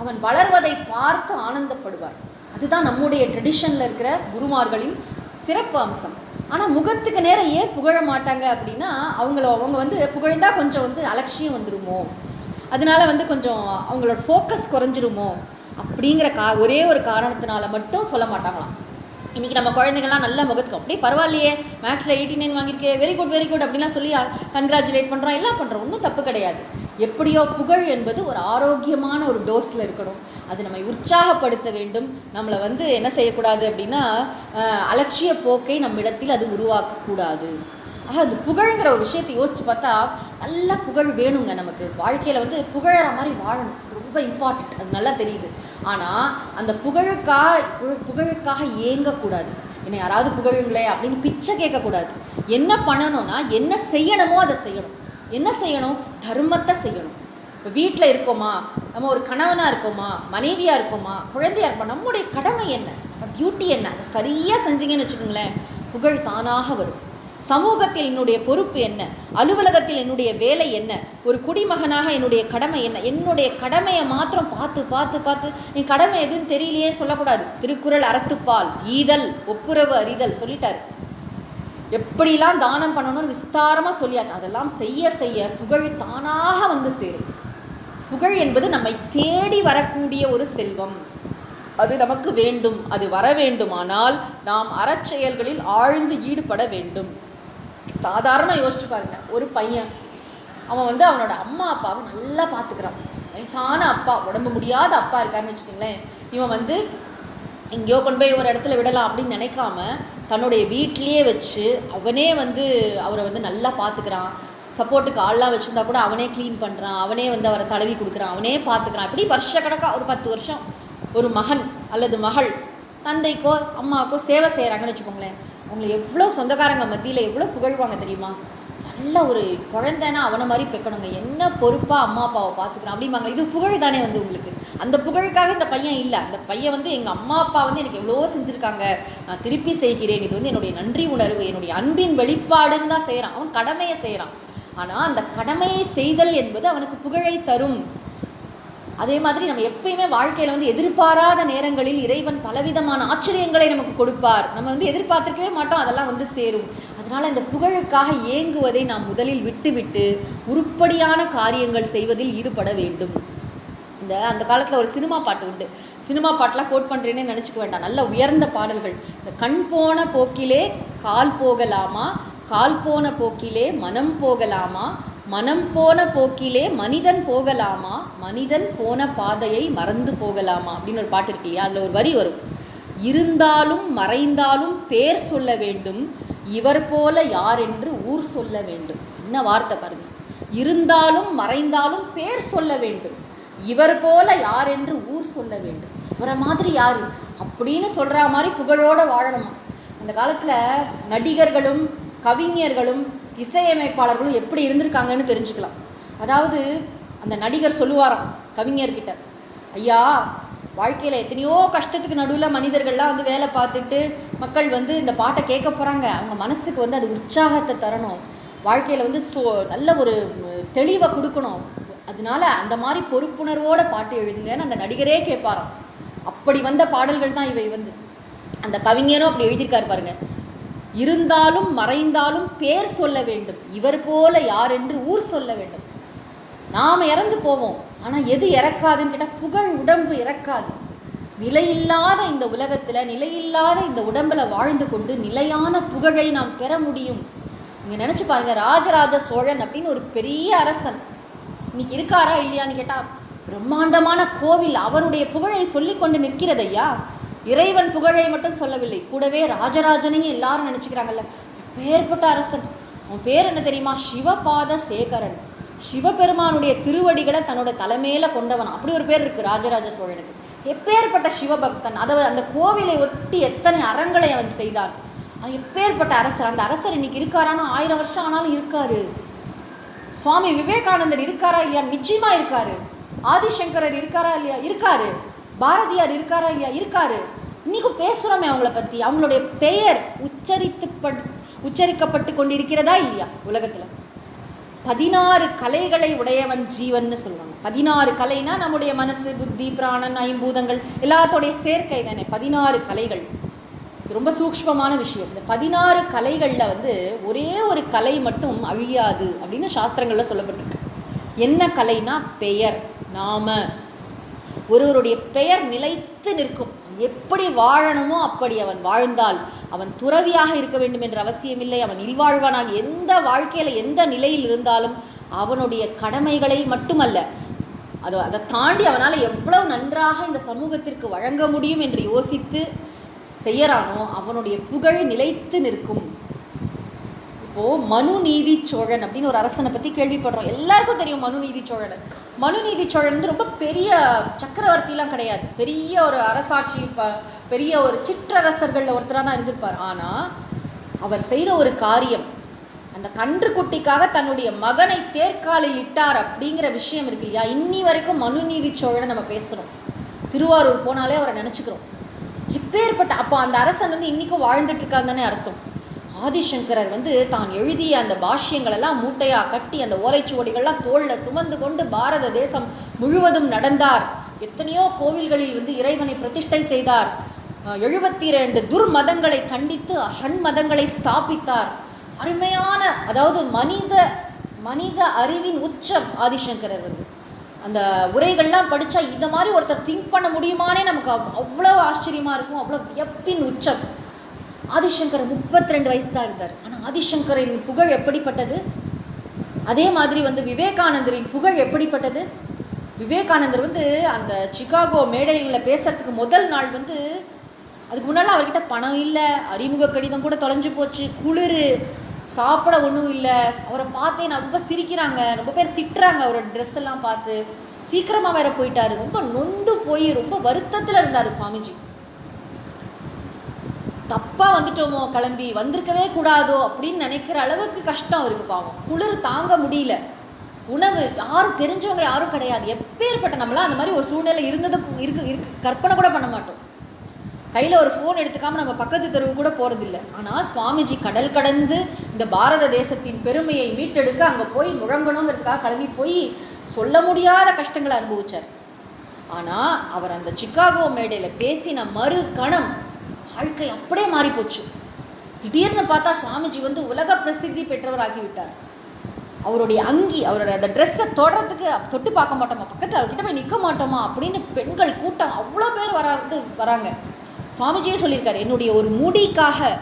அவன் வளர்வதை பார்த்து ஆனந்தப்படுவார். அதுதான் நம்முடைய ட்ரெடிஷனில் இருக்கிற குருமார்களின் சிறப்பு அம்சம். ஆனால் முகத்துக்கு நேரம் ஏன் புகழ மாட்டாங்க அப்படின்னா, அவங்க வந்து புகழ்ந்தால் கொஞ்சம் வந்து அலட்சியம் வந்துடுமோ, அதனால வந்து கொஞ்சம் அவங்களோட ஃபோக்கஸ் குறைஞ்சிருமோ அப்படிங்கிற ஒரே ஒரு காரணத்தினால மட்டும் சொல்ல மாட்டாங்களாம். இன்றைக்கி நம்ம குழந்தைங்கள்லாம் நல்ல முகத்துக்கு அப்படியே பரவாயில்லையே, மேக்ஸில் 89 வாங்கியிருக்கே, வெரி குட் அப்படின்லாம் சொல்லி கங்க்ராச்சுலேட் பண்ணுறோம், எல்லாம் பண்ணுறோம், ஒன்றும் தப்பு கிடையாது. எப்படியோ புகழ் என்பது ஒரு ஆரோக்கியமான ஒரு டோஸில் இருக்கணும், அது நம்மை உற்சாகப்படுத்த வேண்டும். நம்மளை வந்து என்ன செய்யக்கூடாது அப்படின்னா அலட்சிய போக்கை நம்மிடத்தில் அது உருவாக்கக்கூடாது. ஆக அது புகழ்ங்கிற ஒரு விஷயத்தை யோசித்து பார்த்தா நல்ல புகழ் வேணுங்க. நமக்கு வாழ்க்கையில் வந்து புகழற மாதிரி வாழணும், ரொம்ப இம்பார்ட்டண்ட், அது நல்லா தெரியுது. ஆனால் அந்த புகழுக்காக ஏங்கக்கூடாது. என்னை யாராவது புகழுங்களே அப்படின்னு பிச்சை கேட்கக்கூடாது. என்ன பண்ணணும்னா என்ன செய்யணுமோ அதை செய்யணும். என்ன செய்யணும், தர்மத்தை செய்யணும். இப்போ வீட்டில் இருக்கோமா, நம்ம ஒரு கணவனாக இருக்கோமா, மனைவியாக இருக்கோமா, குழந்தையாக இருக்கோமா, நம்முடைய கடமை என்ன, டியூட்டி என்ன, அதை சரியாக செஞ்சீங்கன்னு வச்சுக்கோங்களேன், புகழ் தானாக வரும். சமூகத்தில் என்னுடைய பொறுப்பு என்ன, அலுவலகத்தில் என்னுடைய வேலை என்ன, ஒரு குடிமகனாக என்னுடைய கடமை என்ன, என்னுடைய கடமையை மாத்திரம் பார்த்து நீ கடமை எதுன்னு தெரியலையே சொல்லக்கூடாது. திருக்குறள் அறத்துப்பால் ஈதல் ஒப்புரவு அறிதல் சொல்லிட்டார். எப்படிலாம் தானம் பண்ணணும்னு விஸ்தாரமாக சொல்லியாச்சு. அதெல்லாம் செய்ய புகழ் தானாக வந்து சேரும். புகழ் என்பது நம்மை தேடி வரக்கூடிய ஒரு செல்வம். அது நமக்கு வேண்டும். அது வர வேண்டுமானால் நாம் அறச்செயல்களில் ஆழ்ந்து ஈடுபட வேண்டும். சாதாரணமாக யோசிச்சு பாருங்க, ஒரு பையன் அவன் வந்து அவனோட அம்மா அப்பாவை நல்லா பார்த்துக்கிறான். வயசான அப்பா, உடம்பு முடியாத அப்பா இருக்காருன்னு வச்சுக்கோங்களேன். இவன் வந்து எங்கேயோ கொண்டு போய் ஒரு இடத்துல விடலாம் அப்படின்னு நினைக்காம தன்னுடைய வீட்லேயே வச்சு அவனே வந்து அவரை வந்து நல்லா பார்த்துக்கிறான். சப்போர்ட்டுக்கு ஆள்லாம் வச்சுருந்தா கூட அவனே க்ளீன் பண்ணுறான், அவனே வந்து அவரை தடவி கொடுக்குறான், அவனே பார்த்துக்கிறான். இப்படி வருஷக்கணக்காக ஒரு 10 வருஷம் ஒரு மகன் அல்லது மகள் தந்தைக்கோ அம்மாவுக்கோ சேவை செய்கிறாங்கன்னு வச்சுக்கோங்களேன். அவங்களை எவ்வளோ சொந்தக்காரங்க மத்தியில் எவ்வளோ புகழ்வாங்க தெரியுமா. நல்ல ஒரு குழந்தைன்னா அவனை மாதிரி பெக்கணுங்க, என்ன பொறுப்பாக அம்மா அப்பாவை பார்த்துக்கிறான் அப்படிம்பாங்க. இது புகழ் தானே வந்து உங்களுக்கு. அந்த புகழுக்காக இந்த பையன் இல்லை, அந்த பையன் வந்து எங்கள் அம்மா அப்பா வந்து எனக்கு எவ்வளோ செஞ்சுருக்காங்க, நான் திருப்பி செய்கிறேன், இது வந்து என்னுடைய நன்றி உணர்வு, என்னுடைய அன்பின் வெளிப்பாடுன்னு தான் செய்கிறான். அவன் கடமையை செய்கிறான். ஆனால் அந்த கடமையை செய்தல் என்பது அவனுக்கு புகழை தரும். அதே மாதிரி நம்ம எப்பயுமே வாழ்க்கையில் வந்து எதிர்பாராத நேரங்களில் இறைவன் பலவிதமான ஆச்சரியங்களை நமக்கு கொடுப்பார். நம்ம வந்து எதிர்பார்த்துருக்கவே மாட்டோம், அதெல்லாம் வந்து சேரும். அதனால் இந்த புகழுக்காக ஏங்குவதை நாம் முதலில் விட்டுவிட்டு உருப்படியான காரியங்கள் செய்வதில் ஈடுபட வேண்டும். அந்த காலத்தில் ஒரு சினிமா பாட்டு உண்டு. சினிமா பாட்டெலாம் கோட் பண்ணுறேன்னு நினச்சிக்க வேண்டாம், நல்ல உயர்ந்த பாடல்கள். இந்த கண் போன போக்கிலே கால் போகலாமா, கால் போன போக்கிலே மனம் போகலாமா, மனம் போன போக்கிலே மனிதன் போகலாமா, மனிதன் போன பாதையை மறந்து போகலாமா அப்படின்னு ஒரு பாட்டு இருக்கு இல்லையா? அதில் ஒரு வரி வரும், இருந்தாலும் மறைந்தாலும் பேர் சொல்ல வேண்டும், இவர் போல யார் என்று ஊர் சொல்ல வேண்டும். என்ன வார்த்தை பாருங்க, இருந்தாலும் மறைந்தாலும் பேர் சொல்ல வேண்டும், இவர் போல யார் என்று ஊர் சொல்ல வேண்டும். இவரை மாதிரி யார் அப்படின்னு சொல்கிற மாதிரி புகழோடு வாழணுமா. அந்த காலத்தில் நடிகர்களும் கவிஞர்களும் இசையமைப்பாளர்களும் எப்படி இருந்திருக்காங்கன்னு தெரிஞ்சுக்கலாம். அதாவது அந்த நடிகர் சொல்லுவாராம் கவிஞர்கிட்ட, ஐயா வாழ்க்கையில் எத்தனையோ கஷ்டத்துக்கு நடுவில் மனிதர்கள்லாம் வந்து வேலை பார்த்துட்டு மக்கள் வந்து இந்த பாட்டை கேட்க போகிறாங்க, அவங்க மனசுக்கு வந்து அது உற்சாகத்தை தரணும், வாழ்க்கையில் வந்து நல்ல ஒரு தெளிவை கொடுக்கணும், அதனால அந்த மாதிரி பொறுப்புணர்வோட பாட்டு எழுதுங்கன்னு அந்த நடிகரே கேட்பாராம். அப்படி வந்த பாடல்கள் தான் இவை. வந்து அந்த கவிஞனும் அப்படி எழுதியிருக்காரு பாருங்க, இருந்தாலும் மறைந்தாலும் பேர் சொல்ல வேண்டும், இவர் போல யார் என்று ஊர் சொல்ல வேண்டும். நாம் இறந்து போவோம், ஆனால் எது இறக்காதுன்னு கேட்டால் புகழ் உடம்பு இறக்காது. நிலையில்லாத இந்த உலகத்தில் நிலையில்லாத இந்த உடம்பில் வாழ்ந்து கொண்டு நிலையான புகழை நாம் பெற முடியும். இங்கே நினச்சி பாருங்கள், ராஜராஜ சோழன் அப்படின்னு ஒரு பெரிய அரசன் இன்னைக்கு இருக்காரா இல்லையான்னு கேட்டால் பிரம்மாண்டமான கோவில் அவருடைய புகழை சொல்லி கொண்டு நிற்கிறது ஐயா. இறைவன் புகழை மட்டும் சொல்லவில்லை, கூடவே ராஜராஜனையும் எல்லாரும் நினச்சிக்கிறாங்கல்ல. பேர்பட்ட அரசன், அவன் பேர் என்ன தெரியுமா? சிவபாத சேகரன். சிவபெருமானுடைய திருவடிகளை தன்னோட தலைமையில கொண்டவன், அப்படி ஒரு பேர் இருக்குது ராஜராஜ சோழனுக்கு. எப்பேற்பட்ட சிவபக்தன்! அந்த கோவிலை ஒட்டி எத்தனை அறங்களை அவன் செய்தான். எப்பேற்பட்ட அரசர்! அந்த அரசர் இன்னைக்கு இருக்காரானா 1000 வருஷம் ஆனாலும் இருக்காரு. சுவாமி விவேகானந்தர் இருக்காரா இல்லையா? நிச்சயமா இருக்காரு. ஆதிசங்கரர் இருக்காரா இல்லையா? இருக்காரு. பாரதியார் இருக்காரா இல்லையா? இருக்காரு. இன்னைக்கும் பேசுகிறோமே அவங்கள பற்றி. அவங்களுடைய பெயர் உச்சரிக்கப்பட்டு கொண்டிருக்கிறதா இல்லையா உலகத்தில்? 16 கலைகளை உடையவன் ஜீவன்னு சொல்லுவாங்க. 16 கலைனா நம்முடைய மனசு, புத்தி, பிராணன், ஐம்பூதங்கள் எல்லாத்தோடைய சேர்க்கை தானே 16 கலைகள். ரொம்ப சூக்ஷ்மமான விஷயம். இந்த 16 கலைகளில் வந்து ஒரே ஒரு கலை மட்டும் அழியாது அப்படின்னு சாஸ்திரங்களில் சொல்லப்பட்டிருக்கு. என்ன கலைனா பெயர், நாம. ஒருவருடைய பெயர் நிலைத்து நிற்கும். எப்படி வாழணுமோ அப்படி அவன் வாழ்ந்தால் அவன் துறவியாக இருக்க வேண்டும் என்ற அவசியமில்லை. அவன் இல்வாழ்வானாக எந்த வாழ்க்கையில் எந்த நிலையில் இருந்தாலும் அவனுடைய கடமைகளை மட்டுமல்ல, அதை தாண்டி அவனால் எவ்வளவு நன்றாக இந்த சமூகத்திற்கு வழங்க முடியும் என்று யோசித்து செய்யறானோ அவனுடைய புகழ் நிலைத்து நிற்கும். இப்போது மனுநீதி சோழன் அப்படின்னு ஒரு அரசனை பற்றி கேள்விப்படுறோம். எல்லாருக்கும் தெரியும் மனுநீதி சோழன். மனுநீதி சோழன் வந்து ரொம்ப பெரிய சக்கரவர்த்திலாம் கிடையாது, பெரிய ஒரு அரசாட்சி, பெரிய ஒரு சிற்றரசர்களில் ஒருத்தராக தான் இருந்திருப்பார். ஆனால் அவர் செய்த ஒரு காரியம், அந்த கன்றுக்குட்டிக்காக தன்னுடைய மகனை தேர்காலில் இட்டார் அப்படிங்கிற விஷயம் இருக்கு இல்லையா? இன்னி வரைக்கும் மனுநீதி சோழனை நம்ம பேசுகிறோம். திருவாரூர் போனாலே அவரை நினச்சிக்கிறோம். எப்பேற்பட்ட அப்போ அந்த அரசன் வந்து இன்றைக்கும் வாழ்ந்துட்டு இருக்கான்னு தானே அர்த்தம். ஆதிசங்கரர் வந்து தான் எழுதிய அந்த பாஷ்யங்களெல்லாம் மூட்டையாக கட்டி அந்த ஓலைச்சுவடிகள்லாம் தோளில் சுமந்து கொண்டு பாரத தேசம் முழுவதும் நடந்தார். எத்தனையோ கோவில்களில் வந்து இறைவனை பிரதிஷ்டை செய்தார். 72 துர்மதங்களை கண்டித்து ஷண்மதங்களை ஸ்தாபித்தார். அருமையான, அதாவது மனித அறிவின் உச்சம் ஆதிசங்கரர். வந்து அந்த உரைகள்லாம் படித்தா இந்த மாதிரி ஒருத்தர் திங்க் பண்ண முடியுமானே நமக்கு அவ்வளோ ஆச்சரியமாக இருக்கும். அவ்வளோ வியப்பின் உச்சம். ஆதிசங்கரர் 32 வயசு தான் இருந்தார். ஆனால் ஆதிசங்கரின் புகழ் எப்படிப்பட்டது? அதே மாதிரி வந்து விவேகானந்தரின் புகழ் எப்படிப்பட்டது? விவேகானந்தர் வந்து அந்த சிகாகோ மேடைகளில் பேசுறதுக்கு முதல் நாள் வந்து அதுக்கு முன்னால் அவர்கிட்ட பணம் இல்லை, அறிமுக கடிதம் கூட தொலைஞ்சு போச்சு, குளிர், சாப்பிட ஒன்றும் இல்லை. அவரை பார்த்தே நான் ரொம்ப சிரிக்கிறாங்க, ரொம்ப பேர் திட்டுறாங்க அவரோட ட்ரெஸ் எல்லாம் பார்த்து. சீக்கிரமாக வேற போயிட்டாரு. ரொம்ப நொந்து போய் ரொம்ப வருத்தத்தில் இருந்தார் சுவாமிஜி. தப்பாக வந்துட்டோமோ, கிளம்பி வந்திருக்கவே கூடாதோ அப்படின்னு நினைக்கிற அளவுக்கு கஷ்டம் அவருக்கு. பாவம், குளிர் தாங்க முடியல. உணவு யாரும் தெரிஞ்சவங்க யாரும் கிடையாது. எப்பேற்பட்ட நம்மளாம் அந்த மாதிரி ஒரு சூழ்நிலை இருந்ததுக்கு இருக்கு கற்பனை கூட பண்ண மாட்டோம். கையில் ஒரு ஃபோன் எடுத்துக்காமல் நம்ம பக்கத்து தெருவு கூட போகிறதில்ல. ஆனால் சுவாமிஜி கடல் கடந்து இந்த பாரத தேசத்தின் பெருமையை மீட்டெடுக்க அங்கே போய் முழங்கணுங்கிறதுக்காக கிளம்பி போய் சொல்ல முடியாத கஷ்டங்களை அனுபவித்தார். ஆனால் அவர் அந்த சிக்காகோ மேடையில் பேசின மறு கணம் வாழ்க்கை அப்படியே மாறிப்போச்சு. திடீர்னு பார்த்தா சுவாமிஜி வந்து உலக பிரசித்தி பெற்றவராகிவிட்டார். அவருடைய அங்கி, அவரோட அந்த ட்ரெஸ்ஸை தொடறதுக்கு தொட்டு பார்க்க மாட்டோமா, பக்கத்தில் அவர்கிட்ட போய் நிற்க மாட்டோமா அப்படின்னு பெண்கள் கூட்டம் அவ்வளோ பேர் வராங்க. சுவாமிஜியே சொல்லியிருக்காரு, என்னுடைய ஒரு முடிக்காக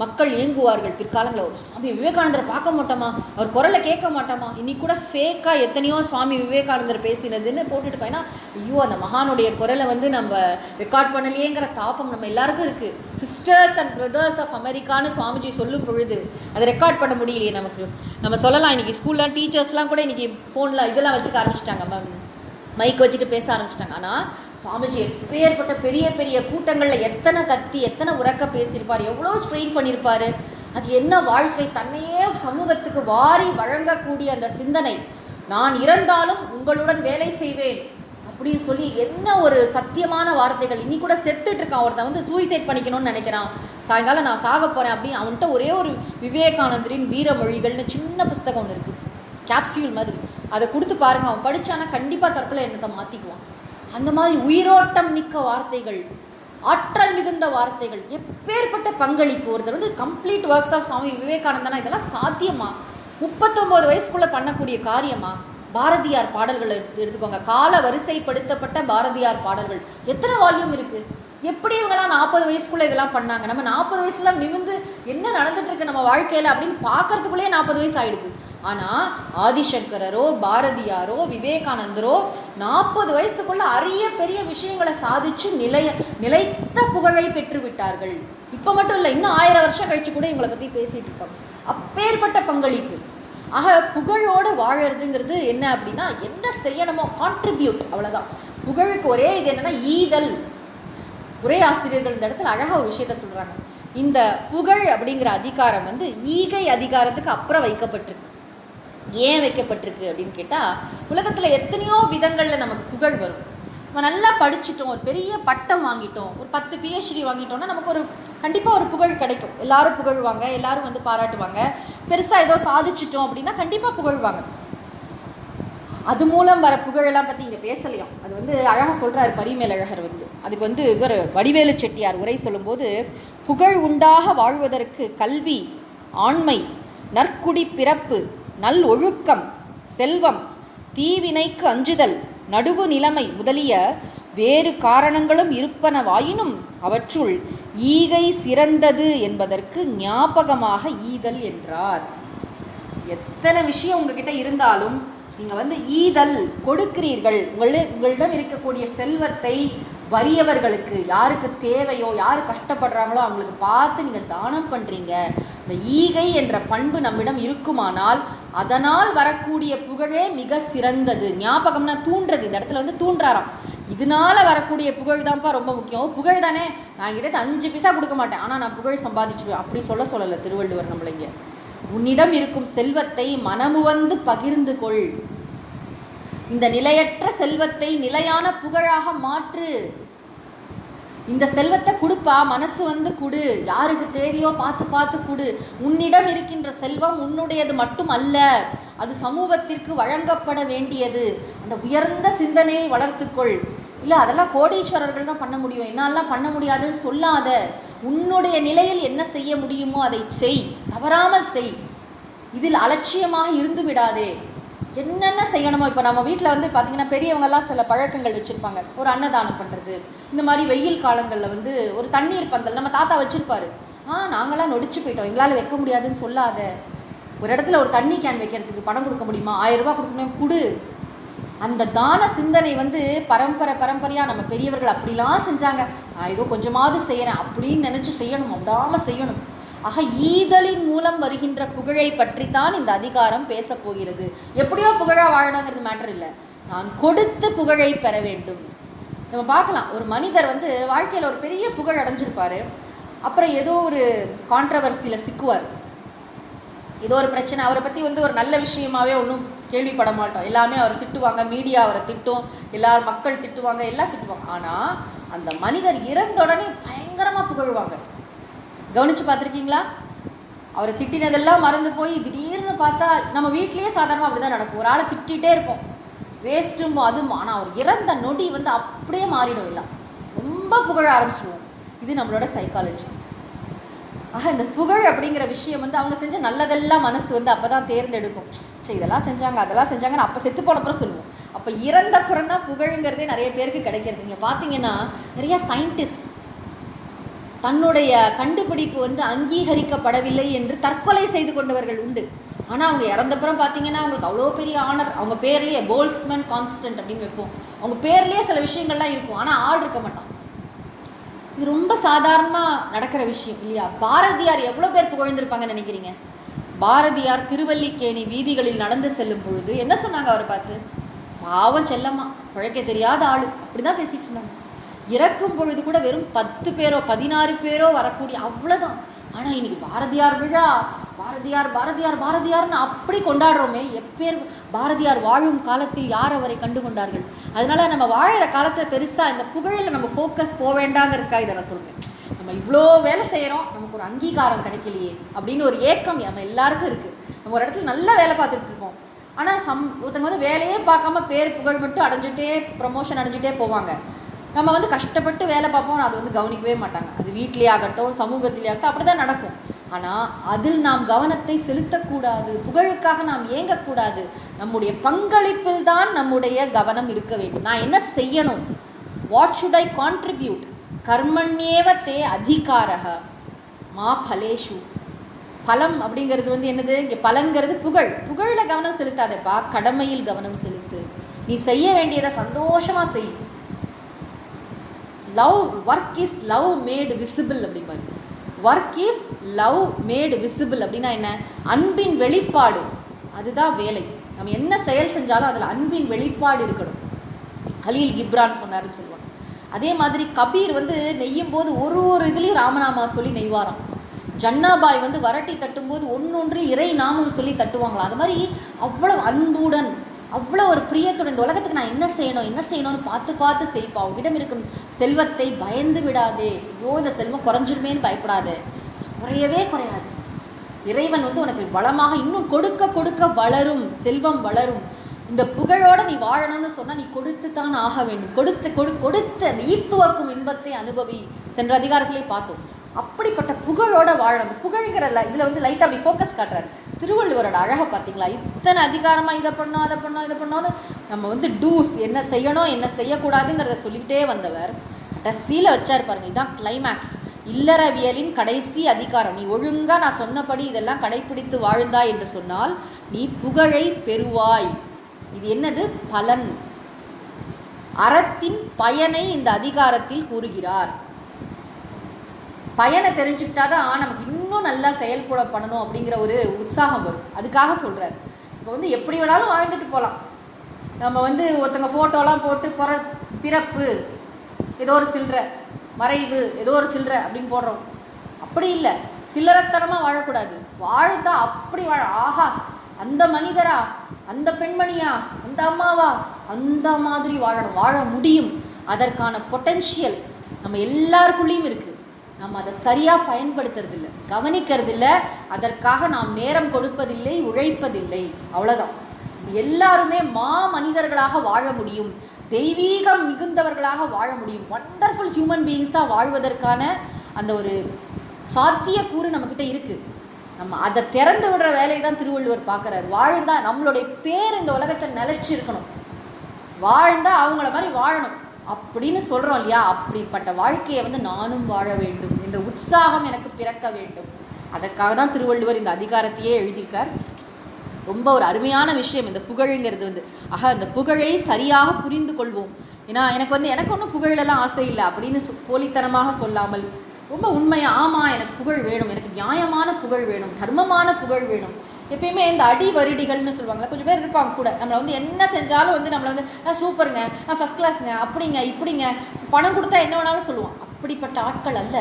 மக்கள் இயங்குவார்கள் பிற்காலங்களில். ஒரு சுவாமி விவேகானந்தரை பார்க்க மாட்டோமா, அவர் குரலை கேட்க மாட்டோமா. இன்னைக்கு கூட ஃபேக்காக எத்தனையோ சுவாமி விவேகானந்தர் பேசினதுன்னு போட்டுருக்கோம். ஏன்னா ஐயோ அந்த மகானுடைய குரலை வந்து நம்ம ரெக்கார்ட் பண்ணலையேங்கிற தாபம் நம்ம எல்லாருக்கும் இருக்குது. சிஸ்டர்ஸ் அண்ட் பிரதர்ஸ் ஆஃப் அமெரிக்கான்னு சுவாமிஜி சொல்லும் பொழுது அதை ரெக்கார்ட் பண்ண முடியலையே நமக்கு. நம்ம சொல்லலாம், இன்றைக்கி ஸ்கூலில் டீச்சர்ஸ்லாம் கூட இன்றைக்கி ஃபோனில் இதெல்லாம் வச்சுக்க ஆரம்பிச்சிட்டாங்க, மைக் வச்சுட்டு பேச ஆரம்பிச்சிட்டாங்க. ஆனால் சுவாமிஜி எப்பேற்பட்ட பெரிய பெரிய கூட்டங்களில் எத்தனை கத்தி எத்தனை உறக்க பேசியிருப்பார், எவ்வளோ ஸ்ட்ரெயின் பண்ணியிருப்பார். அது என்ன வாழ்க்கை, தன்னையே சமூகத்துக்கு வாரி வழங்கக்கூடிய அந்த சிந்தனை. நான் இறந்தாலும் உங்களுடன் வேலை செய்வேன் அப்படின்னு சொல்லி என்ன ஒரு சத்தியமான வார்த்தைகள். இன்னி கூட செத்துட்டு இருக்கான் ஒருத்தன் வந்து சூசைட் பண்ணிக்கணும்னு நினைக்கிறான், சாயங்காலம் நான் சாக போகிறேன் அப்படின்னு. அவன்கிட்ட ஒரே ஒரு விவேகானந்தரின் வீரமொழிகள்னு சின்ன புஸ்தகம் ஒன்று இருக்குது, கேப்சியூல் மாதிரி. அதை கொடுத்து பாருங்கள், அவன் படித்தானா கண்டிப்பாக தற்கொலை எண்ணத்தை மாற்றிக்குவான். அந்த மாதிரி உயிரோட்டம் மிக்க வார்த்தைகள், ஆற்றல் மிகுந்த வார்த்தைகள், எப்பேற்பட்ட பங்களிப்பு. ஒருத்தர் வந்து கம்ப்ளீட் ஒர்க்ஸ் ஆஃப் சுவாமி விவேகானந்தனா இதெல்லாம் சாத்தியமா? 39 வயசுக்குள்ளே பண்ணக்கூடிய காரியமா? பாரதியார் பாடல்கள் எடுத்துக்கோங்க, கால வரிசைப்படுத்தப்பட்ட பாரதியார் பாடல்கள் எத்தனை வால்யூம் இருக்குது. எப்படி இவங்கெல்லாம் 40 வயசுக்குள்ளே இதெல்லாம் பண்ணாங்க? நம்ம 40 வயசுலாம் நிமிந்து என்ன நடந்துட்டுருக்கு நம்ம வாழ்க்கையில் அப்படின்னு பார்க்கறதுக்குள்ளேயே 40 வயசு ஆகிடுது. ஆனால் ஆதிசங்கரோ பாரதியாரோ விவேகானந்தரோ 40 வயசுக்குள்ள அரிய பெரிய விஷயங்களை சாதித்து நிலைத்த புகழை பெற்று விட்டார்கள். இப்போ மட்டும் இல்லை, இன்னும் 1000 வருஷம் கழிச்சு கூட இவங்களை பற்றி பேசிகிட்டு இருப்பாங்க. அப்பேற்பட்ட பங்களிப்பு. ஆக புகழோடு வாழறதுங்கிறது என்ன அப்படின்னா, என்ன செய்யணுமோ கான்ட்ரிபியூட், அவ்வளோதான். புகழுக்கு ஒரே இது என்னென்னா ஈதல். உரை ஆசிரியர்கள் இந்த இடத்துல அழகாக ஒரு விஷயத்த சொல்கிறாங்க. இந்த புகழ் அப்படிங்கிற அதிகாரம் வந்து ஈகை அதிகாரத்துக்கு அப்புறம் வைக்கப்பட்டிருக்கு. ஏன் வைக்கப்பட்டிருக்கு அப்படின்னு கேட்டால், உலகத்தில் எத்தனையோ விதங்களில் நமக்கு புகழ் வரும். நம்ம நல்லா படிச்சுட்டோம், ஒரு பெரிய பட்டம் வாங்கிட்டோம், ஒரு 10 PhD வாங்கிட்டோம்னா நமக்கு ஒரு கண்டிப்பாக ஒரு புகழ் கிடைக்கும். எல்லாரும் புகழ்வாங்க, எல்லாரும் வந்து பாராட்டுவாங்க. பெருசாக ஏதோ சாதிச்சிட்டோம் அப்படின்னா கண்டிப்பாக புகழ்வாங்க. அது மூலம் வர புகழெல்லாம் பற்றி இங்கே பேசலையும். அது வந்து அழகாக சொல்கிறார் பரிமேலழகர் வந்து. அதுக்கு வந்து இவர் வடிவேலு செட்டியார் உரை சொல்லும்போது, புகழ் உண்டாக வாழ்வதற்கு கல்வி, ஆண்மை, நற்குடி பிறப்பு, நல் ஒழுக்கம், செல்வம், தீவினைக்கு அஞ்சுதல், நடுவு நிலைமை முதலிய வேறு காரணங்களும் இருப்பனவாயினும் அவற்றுள் ஈகை சிறந்தது என்பதற்கு ஞாபகமாக ஈதல் என்றார். எத்தனை விஷயம் உங்ககிட்ட இருந்தாலும் நீங்கள் வந்து ஈதல் கொடுக்கிறீர்கள். உங்களிடம் இருக்கக்கூடிய செல்வத்தை வறியவர்களுக்கு, யாருக்கு தேவையோ, யார் கஷ்டப்படுறாங்களோ அவங்களுக்கு பார்த்து நீங்கள் தானம் பண்ணுறீங்க. இந்த ஈகை என்ற பண்பு நம்மிடம் இருக்குமானால் அதனால் வரக்கூடிய புகழே மிக சிறந்தது. ஞாபகம்னா தூண்டுறது, இந்த இடத்துல வந்து தூண்டுறாராம். இதனால வரக்கூடிய புகழ் தான்ப்பா ரொம்ப முக்கியம். புகழ் தானே, நான் கிட்ட 5 பைசா கொடுக்க மாட்டேன், ஆனால் நான் புகழ் சம்பாதிச்சுடுவேன் அப்படி சொல்லலை திருவள்ளுவர் நம்மளைங்க. உன்னிடம் இருக்கும் செல்வத்தை மனமுவந்து பகிர்ந்து கொள். இந்த நிலையற்ற செல்வத்தை நிலையான புகழாக மாற்று. இந்த செல்வத்தை கொடுப்பா, மனசு வந்து கொடு, யாருக்கு தேவையோ பார்த்து பார்த்து கொடு. உன்னிடம் இருக்கின்ற செல்வம் உன்னுடையது மட்டும் அல்ல, அது சமூகத்திற்கு வழங்கப்பட வேண்டியது. அந்த உயர்ந்த சிந்தனையை வளர்த்துக்கொள். இல்லை அதெல்லாம் கோடீஸ்வரர்கள் தான் பண்ண முடியும், என்னாலாம் பண்ண முடியாதுன்னு சொல்லாத. உன்னுடைய நிலையில் என்ன செய்ய முடியுமோ அதை செய், தவறாமல் செய். இதில் அலட்சியமாக இருந்து விடாதே. என்னென்ன செய்யணுமோ, இப்போ நம்ம வீட்டில் வந்து பார்த்திங்கன்னா பெரியவங்கெல்லாம் சில பழக்கங்கள் வச்சுருப்பாங்க. ஒரு அன்னதானம் பண்ணுறது, இந்த மாதிரி வெயில் காலங்களில் வந்து ஒரு தண்ணீர் பந்தல் நம்ம தாத்தா வச்சுருப்பாரு. நாங்களாம் நொடிச்சு போயிட்டோம், எங்களால் வைக்க முடியாதுன்னு சொல்லாத. ஒரு இடத்துல ஒரு தண்ணி கேன் வைக்கிறதுக்கு பணம் கொடுக்க முடியுமா? 1000 ரூபா கொடுக்கணும், கொடு. அந்த தான சிந்தனை வந்து பரம்பரையாக நம்ம பெரியவர்கள் அப்படிலாம் செஞ்சாங்க. நான் ஏதோ கொஞ்சமாவது செய்கிறேன் அப்படின்னு நினச்சி செய்யணும், விடாமல் செய்யணும். ஆக ஈதலின் மூலம் வருகின்ற புகழை பற்றித்தான் இந்த அதிகாரம் பேச போகிறது. எப்படியோ புகழாக வாழணுங்கிறது மேட்டர் இல்லை, நான் கொடுத்து புகழை பெற வேண்டும். நம்ம பார்க்கலாம், ஒரு மனிதர் வந்து வாழ்க்கையில் ஒரு பெரிய புகழ் அடைஞ்சிருப்பார், அப்புறம் ஏதோ ஒரு கான்ட்ரவர்சியில் சிக்குவார், ஏதோ ஒரு பிரச்சனை, அவரை பற்றி வந்து ஒரு நல்ல விஷயமாகவே ஒன்றும் கேள்விப்பட மாட்டோம். எல்லாமே அவர் திட்டுவாங்க, மீடியா அவரை திட்டும், எல்லாரும் மக்கள் திட்டுவாங்க, எல்லாம் திட்டுவாங்க. ஆனால் அந்த மனிதர் இறந்த உடனே பயங்கரமாக புகழ்வாங்க. கவனித்து பார்த்துருக்கீங்களா? அவரை திட்டினதெல்லாம் மறந்து போய் திடீர்னு பார்த்தா, நம்ம வீட்லேயே சாதாரணமாக அப்படி தான் நடக்கும். ஒரு ஆளை திட்டிகிட்டே இருப்போம், வேஸ்ட்டும் அதுவும். ஆனால் அவர் இறந்த நொடி வந்து அப்படியே மாறிடும், இல்லை ரொம்ப புகழ ஆரம்பிச்சிடுவோம். இது நம்மளோட சைக்காலஜி. ஆக இந்த புகழ் அப்படிங்கிற விஷயம் வந்து அவங்க செஞ்ச நல்லதெல்லாம் மனசு வந்து அப்போ தான் தேர்ந்தெடுக்கும். சரி, இதெல்லாம் செஞ்சாங்க அதெல்லாம் செஞ்சாங்கன்னு அப்போ செத்து போனப்புறம் சொல்லுவோம். அப்போ இறந்தப்புறம் தான் புகழுங்கிறதே நிறைய பேருக்கு கிடைக்கிறது. நீங்கள் பார்த்தீங்கன்னா நிறைய சயின்டிஸ்ட் தன்னுடைய கண்டுபிடிப்பு வந்து அங்கீகரிக்கப்படவில்லை என்று தற்கொலை செய்து கொண்டவர்கள் உண்டு. ஆனால் அவங்க இறந்தப்புறம் பார்த்தீங்கன்னா அவங்களுக்கு அவ்வளோ பெரிய ஆனர். அவங்க பேர்லேயே போல்ஸ்மேன் கான்ஸ்டன்ட் அப்படின்னு வைப்போம். அவங்க பேர்லேயே சில விஷயங்கள்லாம் இருக்கும், ஆனால் ஆள் இருக்க மாட்டான். இது ரொம்ப சாதாரணமாக நடக்கிற விஷயம் இல்லையா? பாரதியார் எவ்வளோ பேர் புகழ்ந்திருப்பாங்கன்னு நினைக்கிறீங்க? பாரதியார் திருவல்லிக்கேணி வீதிகளில் நடந்து செல்லும் பொழுது என்ன சொன்னாங்க அவரை பார்த்து? பாவம் செல்லம்மா, உழைக்க தெரியாத ஆள், அப்படி தான் பேசிகிட்டு இருந்தாங்க. இறக்கும் பொழுது கூட வெறும் 10 பேரோ 16 பேரோ வரக்கூடிய அவ்வளோதான். ஆனால் இன்றைக்கி பாரதியார் விழா, பாரதியார் பாரதியார் பாரதியார்னு அப்படி கொண்டாடுறோமே. எப்பேர் பாரதியார் வாழும் காலத்தில் யார் அவரை கண்டு கொண்டார்கள்? அதனால் நம்ம வாழற காலத்தில் பெருசாக இந்த புகழில் நம்ம ஃபோக்கஸ் போக வேண்டாங்கிறதுக்காக இதை நான் சொல்கிறேன். நம்ம இவ்வளோ வேலை செய்கிறோம், நமக்கு ஒரு அங்கீகாரம் கிடைக்கலையே அப்படின்னு ஒரு ஏக்கம் நம்ம எல்லாருக்கும் இருக்குது. நம்ம ஒரு இடத்துல நல்ல வேலை பார்த்துட்டு இருக்கோம், ஆனால் ஒருத்தங்க வந்து வேலையே பார்க்காம பேர் புகழ் மட்டும் அடைஞ்சிட்டே ப்ரமோஷன் அடைஞ்சிட்டே போவாங்க. நம்ம வந்து கஷ்டப்பட்டு வேலை பார்ப்போம், அது வந்து கவனிக்கவே மாட்டாங்க. அது வீட்டிலே ஆகட்டும் சமூகத்திலே ஆகட்டும் அப்படி தான் நடக்கும். ஆனால் அதில் நாம் கவனத்தை செலுத்தக்கூடாது, புகழுக்காக நாம் ஏங்கக்கூடாது. நம்முடைய பங்களிப்பில் தான் நம்முடைய கவனம் இருக்க வேண்டும். நான் என்ன செய்யணும்? What should I contribute? கர்மண்யேவ தே அதிகாரக மா பலேஷு. பலம் அப்படிங்கிறது வந்து என்னது? இங்கே பலன்கிறது புகழ். புகழில் கவனம் செலுத்தாதேப்பா, கடமையில் கவனம் செலுத்து. நீ செய்ய வேண்டியதை சந்தோஷமாக செய். Love work is love made visible அப்படிம்பாரு. Work is love made visible அப்படின்னா என்ன? அன்பின் வெளிப்பாடு, அதுதான் வேலை. நம்ம என்ன செயல் செஞ்சாலும் அதில் அன்பின் வெளிப்பாடு இருக்கணும். கலீல் கிப்ரான் சொன்னாருன்னு சொல்லுவாங்க. அதே மாதிரி கபீர் வந்து நெய்யும் போது ஒரு இதுலேயும் ராமநாமா சொல்லி நெய்வாராம். ஜன்னாபாய் வந்து வரட்டி தட்டும்போது ஒன்றொன்று இறை நாமம் சொல்லி தட்டுவாங்களாம். அது மாதிரி அவ்வளோ அன்புடன், அவ்வளோ ஒரு பிரியத்துடன் இந்த உலகத்துக்கு நான் என்ன செய்யணும்னு பார்த்து செய்ப்பா. அவங்கிடம் இருக்கும் செல்வத்தை பயந்து விடாதே. ஐயோ இந்த செல்வம் குறைஞ்சிருமேன்னு பயப்படாதே, குறையவே குறையாது. இறைவன் வந்து உனக்கு வளமாக இன்னும் கொடுக்க கொடுக்க வளரும், செல்வம் வளரும். இந்த புகழோடு நீ வாழணும்னு சொன்னால் நீ கொடுத்து தான் ஆக வேண்டும். கொடுத்த ஈத்துவக்கும் இன்பத்தை அனுபவி. சென்ற அதிகாரத்திலே பார்த்தோம். அப்படிப்பட்ட புகழோட வாழணும். அந்த புகழ்கிற இதில் வந்து லைட்டாக அப்படி ஃபோக்கஸ் காட்டுறாரு. திருவள்ளுவரோட அழகை பார்த்தீங்களா? இத்தனை அதிகாரமாக இதை பண்ணோம் அதை பண்ணோன்னு நம்ம வந்து டூஸ், என்ன செய்யணும் என்ன செய்யக்கூடாதுங்கிறத சொல்லிக்கிட்டே வந்தவர் கடைசியில் வச்சார் பாருங்க. இதுதான் கிளைமேக்ஸ். இல்லறவியலின் கடைசி அதிகாரம். நீ ஒழுங்காக நான் சொன்னபடி இதெல்லாம் கடைப்பிடித்து வாழ்ந்தாய் என்று சொன்னால் நீ புகழை பெறுவாய். இது என்னது? பலன். அறத்தின் பயனை இந்த அதிகாரத்தில் கூறுகிறார். பயனை தெரிஞ்சுக்கிட்டா தான் நமக்கு இன்னும் நல்லா செயல்பட பண்ணணும் அப்படிங்கிற ஒரு உற்சாகம் வரும். அதுக்காக சொல்கிறார். இப்போ வந்து எப்படி வேணாலும் வாழ்ந்துட்டு போகலாம். நம்ம வந்து ஒருத்தங்க ஃபோட்டோலாம் போட்டு பிறப்பு ஏதோ ஒரு சில்லற, மறைவு ஏதோ ஒரு சில்லற அப்படின்னு போடுறோம். அப்படி இல்லை, சில்லறத்தனமாக வாழக்கூடாது. வாழ்ந்தா அப்படி ஆஹா அந்த மனிதரா, அந்த பெண்மணியா, அந்த அம்மாவா, அந்த மாதிரி வாழணும். வாழ முடியும். அதற்கான பொட்டென்ஷியல் நம்ம எல்லாருக்குள்ளேயும் இருக்குது. நம்ம அதை சரியாக பயன்படுத்துறதில்லை, கவனிக்கிறதில்லை. அதற்காக நாம் நேரம் கொடுப்பதில்லை, உழைப்பதில்லை. அவ்வளோதான். எல்லாருமே மனிதர்களாக வாழ முடியும், தெய்வீகம் மிகுந்தவர்களாக வாழ முடியும், வண்டர்ஃபுல் ஹியூமன் பீயிங்ஸாக வாழ்வதற்கான அந்த ஒரு சாத்தியக்கூறு நம்மக்கிட்ட இருக்குது. நம்ம அதை திறந்து விடுற வேலையை தான் திருவள்ளுவர் பார்க்குறாரு. வாழ்ந்தா நம்மளுடைய பேர் இந்த உலகத்தில் நிலைச்சி இருக்கணும், வாழ்ந்தா அவங்கள மாதிரி வாழணும் அப்படின்னு சொல்கிறோம் இல்லையா? அப்படிப்பட்ட வாழ்க்கையை வந்து நானும் வாழ வேண்டும் என்ற உற்சாகம் எனக்கு பிறக்க வேண்டும். அதற்காக தான் திருவள்ளுவர் இந்த அதிகாரத்தையே எழுதியிருக்கார். ரொம்ப ஒரு அருமையான விஷயம் இந்த புகழுங்கிறது வந்து. ஆக அந்த புகழை சரியாக புரிந்து கொள்வோம். ஏன்னா எனக்கு ஒன்றும் புகழெல்லாம் ஆசை இல்லை அப்படின்னு போலித்தனமாக சொல்லாமல் ரொம்ப உண்மையாக, ஆமாம் எனக்கு புகழ் வேணும், எனக்கு நியாயமான புகழ் வேணும், தர்மமான புகழ் வேணும். எப்பயுமே இந்த அடி வருடிகள்னு சொல்லுவாங்களே, கொஞ்சம் பேர் இருப்பாங்க கூட. நம்மளை வந்து என்ன செஞ்சாலும் வந்து நம்மளை வந்து சூப்பருங்க, ஃபஸ்ட் கிளாஸுங்க, அப்படிங்க இப்படிங்க, பணம் கொடுத்தா என்ன வேணாலும் சொல்லுவான். அப்படிப்பட்ட ஆட்கள் அல்ல.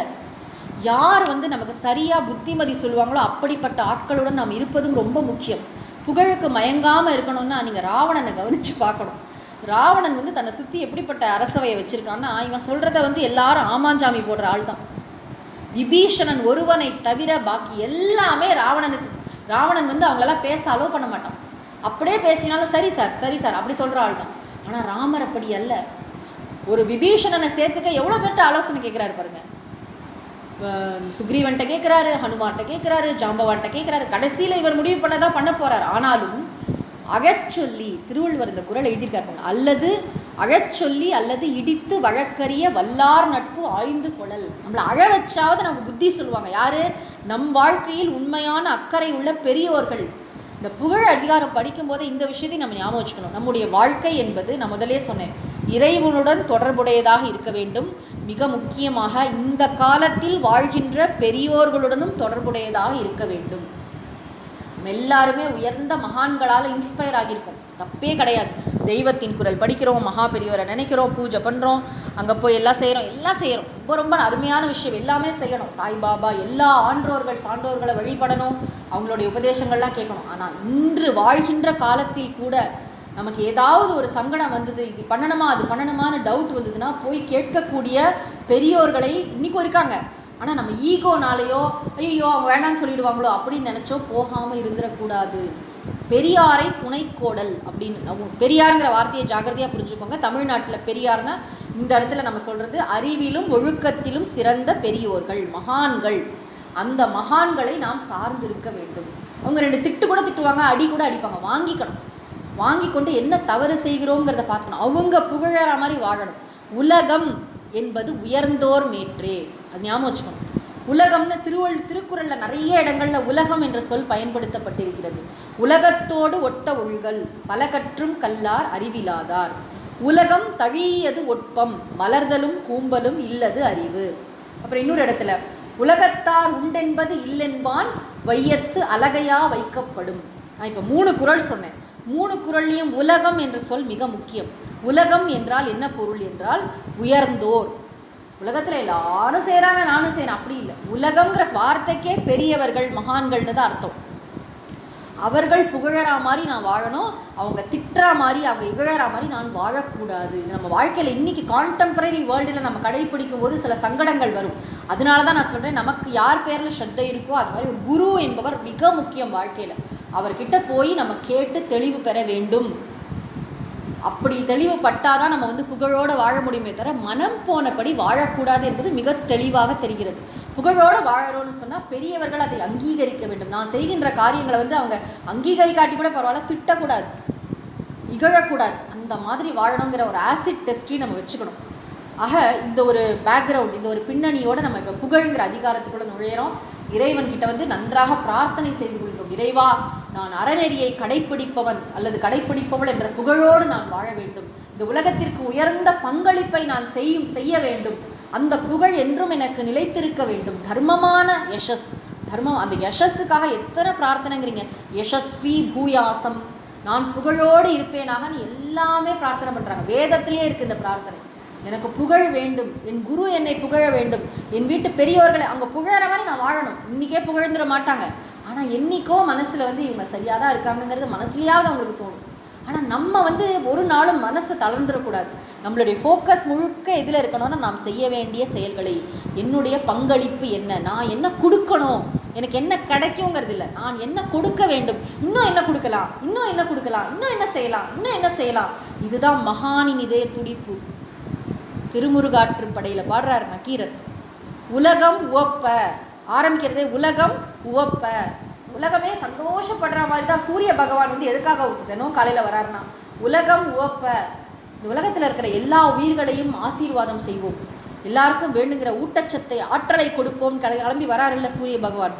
யார் வந்து நமக்கு சரியாக புத்திமதி சொல்லுவாங்களோ அப்படிப்பட்ட ஆட்களுடன் நாம் இருப்பதும் ரொம்ப முக்கியம். புகழுக்கு மயங்காமல் இருக்கணும்னா நீங்கள் ராவணனை கவனித்து பார்க்கணும். ராவணன் வந்து தன்னை சுற்றி எப்படிப்பட்ட அரசவையை வச்சுருக்கான்னா, இவன் சொல்கிறத வந்து எல்லாரும் ஆமாஞ்சாமி போடுற ஆள் தான். விபீஷணன் ஒருவனை தவிர பாக்கி எல்லாமே ராவணன் வந்து அவங்களெல்லாம் பேச அலோவ் பண்ண மாட்டான். அப்படியே பேசினாலும் சரி சார் சரி சார் அப்படி சொல்கிற ஆள் தான். ஆனால் ராமர் அப்படி அல்ல. ஒரு விபீஷணனை சேர்த்துக்க எவ்வளோ பேர்ட்ட ஆலோசனை கேட்குறாரு பாருங்க. சுக்ரீவன்ட்ட கேட்குறாரு, ஹனுமார்ட்ட கேட்குறாரு, ஜாம்பவான்ட்ட கேட்குறாரு. கடைசியில் இவர் முடிவு பண்ணதான் பண்ண போகிறார். ஆனாலும் அழச்சொல்லி, திருவள்ளுவர் இந்த குறள் எழுதியிருக்காரு, அல்லது அழச்சொல்லி அல்லது இடித்து வழக்கறிய வல்லார் நட்பு ஆய்ந்து கொள்ளல். நம்மளை அழ வச்சாவது நமக்கு புத்தி சொல்லுவாங்க. யாரு? நம் வாழ்க்கையில் உண்மையான அக்கறை உள்ள பெரியோர்கள். இந்த புகழ் அதிகாரம் படிக்கும்போதே இந்த விஷயத்தை நம்ம ஞாபகம் வச்சுக்கணும். நம்முடைய வாழ்க்கை என்பது நான் முதலே சொன்னேன், இறைவனுடன் தொடர்புடையதாக இருக்க வேண்டும். மிக முக்கியமாக இந்த காலத்தில் வாழ்கின்ற பெரியோர்களுடனும் தொடர்புடையதாக இருக்க வேண்டும். நம்ம எல்லாருமே உயர்ந்த மகான்களால் இன்ஸ்பயர் ஆகியிருக்கோம், தப்பே கிடையாது. தெய்வத்தின் குரல் படிக்கிறோம், மகா பெரியவரை நினைக்கிறோம், பூஜை பண்ணுறோம், அங்கே போய் எல்லாம் செய்கிறோம். ரொம்ப ரொம்ப அருமையான விஷயம், எல்லாமே செய்யணும். சாய்பாபா எல்லா ஆன்றோர்கள் சான்றோர்களை வழிபடணும், அவங்களுடைய உபதேசங்கள்லாம் கேட்கணும். ஆனால் இன்று வாழ்கின்ற காலத்தில் கூட நமக்கு ஏதாவது ஒரு சங்கடம் வந்தது, இது பண்ணணுமா அது பண்ணணுமான்னு டவுட் வந்ததுன்னா போய் கேட்கக்கூடிய பெரியோர்களை இன்றைக்கும் இருக்காங்க. ஆனால் நம்ம ஈகோனாலேயோ ஐயோ அவங்க வேண்டாம்னு சொல்லிடுவாங்களோ அப்படின்னு நினச்சோ போகாமல் இருந்துடக்கூடாது. பெரியாரை துணைக்கோடல் அப்படின்னு, பெரியாருங்கிற வார்த்தையை ஜாகிரதையாக புரிஞ்சுக்கோங்க. தமிழ்நாட்டில் பெரியார்னா இந்த இடத்துல நம்ம சொல்கிறது அறிவிலும் ஒழுக்கத்திலும் சிறந்த பெரியோர்கள், மகான்கள். அந்த மகான்களை நாம் சார்ந்திருக்க வேண்டும். அவங்க 2 திட்டு கூட திட்டுவாங்க, அடி கூட அடிப்பாங்க. வாங்கி கொண்டு என்ன தவறு செய்கிறோங்கிறத பார்க்கணும். அவங்க புகழற மாதிரி வாழணும். உலகம் என்பது உயர்ந்தோர் மேற்றே, அது ஞாபகம் வச்சுக்கணும். உலகம்னு திருக்குறளில் நிறைய இடங்களில் உலகம் என்ற சொல் பயன்படுத்தப்பட்டிருக்கிறது. உலகத்தோடு ஒட்ட ஒழுகல் பல கற்றும் கல்லார் அறிவிலாதார். உலகம் தழியது ஒட்பம் மலர்தலும் கூம்பலும் இல்லது அறிவு. அப்புறம் இன்னொரு இடத்துல உலகத்தார் உண்டென்பது இல்லென்பான் வையத்து அலகையா வைக்கப்படும். நான் இப்போ 3 குறள் சொன்னேன். 3 குறள்லையும் உலகம் என்ற சொல் மிக முக்கியம். உலகம் என்றால் என்ன பொருள் என்றால் உயர்ந்தோர். உலகத்தில் எல்லாரும் செய்கிறாங்க, நானும் செய்கிறேன் அப்படி இல்லை. உலகம்ங்கிற வார்த்தைக்கே பெரியவர்கள் மகான்கள்னு தான் அர்த்தம். அவர்கள் புகழறா மாதிரி நான் வாழணும், அவங்க திட்டுற மாதிரி அவங்க இகழறா மாதிரி நான் வாழக்கூடாது. இது நம்ம வாழ்க்கையில் இன்றைக்கி கான்டெம்பரரி வேர்ல்டில் நம்ம கடைப்பிடிக்கும் போது சில சங்கடங்கள் வரும். அதனால தான் நான் சொல்கிறேன், நமக்கு யார் பேரில் ஸ்ரத்தை இருக்கோ அது மாதிரி ஒரு குரு என்பவர் மிக முக்கியம் வாழ்க்கையில். அவர்கிட்ட போய் நம்ம கேட்டு தெளிவு பெற வேண்டும். அப்படி தெளிவுபட்டாதான் நம்ம புகழோடு வாழ முடியுமே தவிர மனம் போனபடி வாழக்கூடாது என்பது மிக தெளிவாக தெரிகிறது. புகழோடு வாழறோன்னு சொன்னால் பெரியவர்கள் அதை அங்கீகரிக்க வேண்டும். நான் செய்கின்ற காரியங்களை அவங்க அங்கீகரிக்காட்டி கூட பரவாயில்ல, திட்டக்கூடாது, இகழக்கூடாது. அந்த மாதிரி வாழணுங்கிற ஒரு ஆசிட் டெஸ்ட்ரி நம்ம வச்சுக்கணும். ஆக இந்த ஒரு பேக்ரவுண்ட், இந்த ஒரு பின்னணியோடு நம்ம இப்போ புகழ்ங்கிற அதிகாரத்துக்குள்ளே நுழையிறோம். இறைவன்கிட்ட நன்றாக பிரார்த்தனை செய்து கொள்கிறோம். இறைவா, நான் அறநெறியை கடைப்பிடிப்பவன் அல்லது கடைப்பிடிப்பவள் என்ற புகழோடு நான் வாழ வேண்டும். இந்த உலகத்திற்கு உயர்ந்த பங்களிப்பை நான் செய்ய வேண்டும். அந்த புகழ் என்றும் எனக்கு நிலைத்திருக்க வேண்டும். தர்மமான யசஸ், தர்மம், அந்த யசஸுக்காக எத்தனை பிரார்த்தனைங்கிறீங்க. யசஸ்வி பூயாசம், நான் புகழோடு இருப்பேனாக எல்லாமே பிரார்த்தனை பண்ணுறாங்க. வேதத்திலே இருக்குது இந்த பிரார்த்தனை. எனக்கு புகழ் வேண்டும், என் குரு என்னை புகழ வேண்டும், என் வீட்டு பெரியோர்களை அவங்க புகழற மாதிரி நான் வாழணும். இன்றைக்கே புகழ்ந்துட மாட்டாங்க, ஆனால் என்றைக்கோ மனசில் இவங்க சரியாக தான் இருக்காங்கங்கிறது மனசுலையாவது அவங்களுக்கு தோணும். ஆனால் நம்ம ஒரு நாளும் மனசை தளர்ந்துடக்கூடாது. நம்மளுடைய ஃபோக்கஸ் முழுக்க எதில் இருக்கணும்னா நாம் செய்ய வேண்டிய செயல்களை, என்னுடைய பங்களிப்பு என்ன, நான் என்ன கொடுக்கணும், எனக்கு என்ன கிடைக்குங்கிறது இல்லை, நான் என்ன கொடுக்க வேண்டும், இன்னும் என்ன கொடுக்கலாம், இன்னும் என்ன கொடுக்கலாம், இன்னும் என்ன செய்யலாம், இன்னும் என்ன செய்யலாம். இதுதான் மகானின் இதய துடிப்பு. திருமுருகாற்றுப்படையில் பாடுறாரு நக்கீரர். உலகம் உவப்ப ஆரம்பிக்கிறதே உலகம் உவப்ப. உலகமே சந்தோஷப்படுற மாதிரி தான் சூரிய பகவான் எதுக்காக தினம் காலையில் வராருன்னா உலகம் உவப்ப. இந்த உலகத்தில் இருக்கிற எல்லா உயிர்களையும் ஆசீர்வாதம் செய்வோம், எல்லாருக்கும் வேண்டுங்கிற ஊட்டச்சத்தை ஆற்றலை கொடுப்போம் கிளம்பி வராருல்ல சூரிய பகவான்.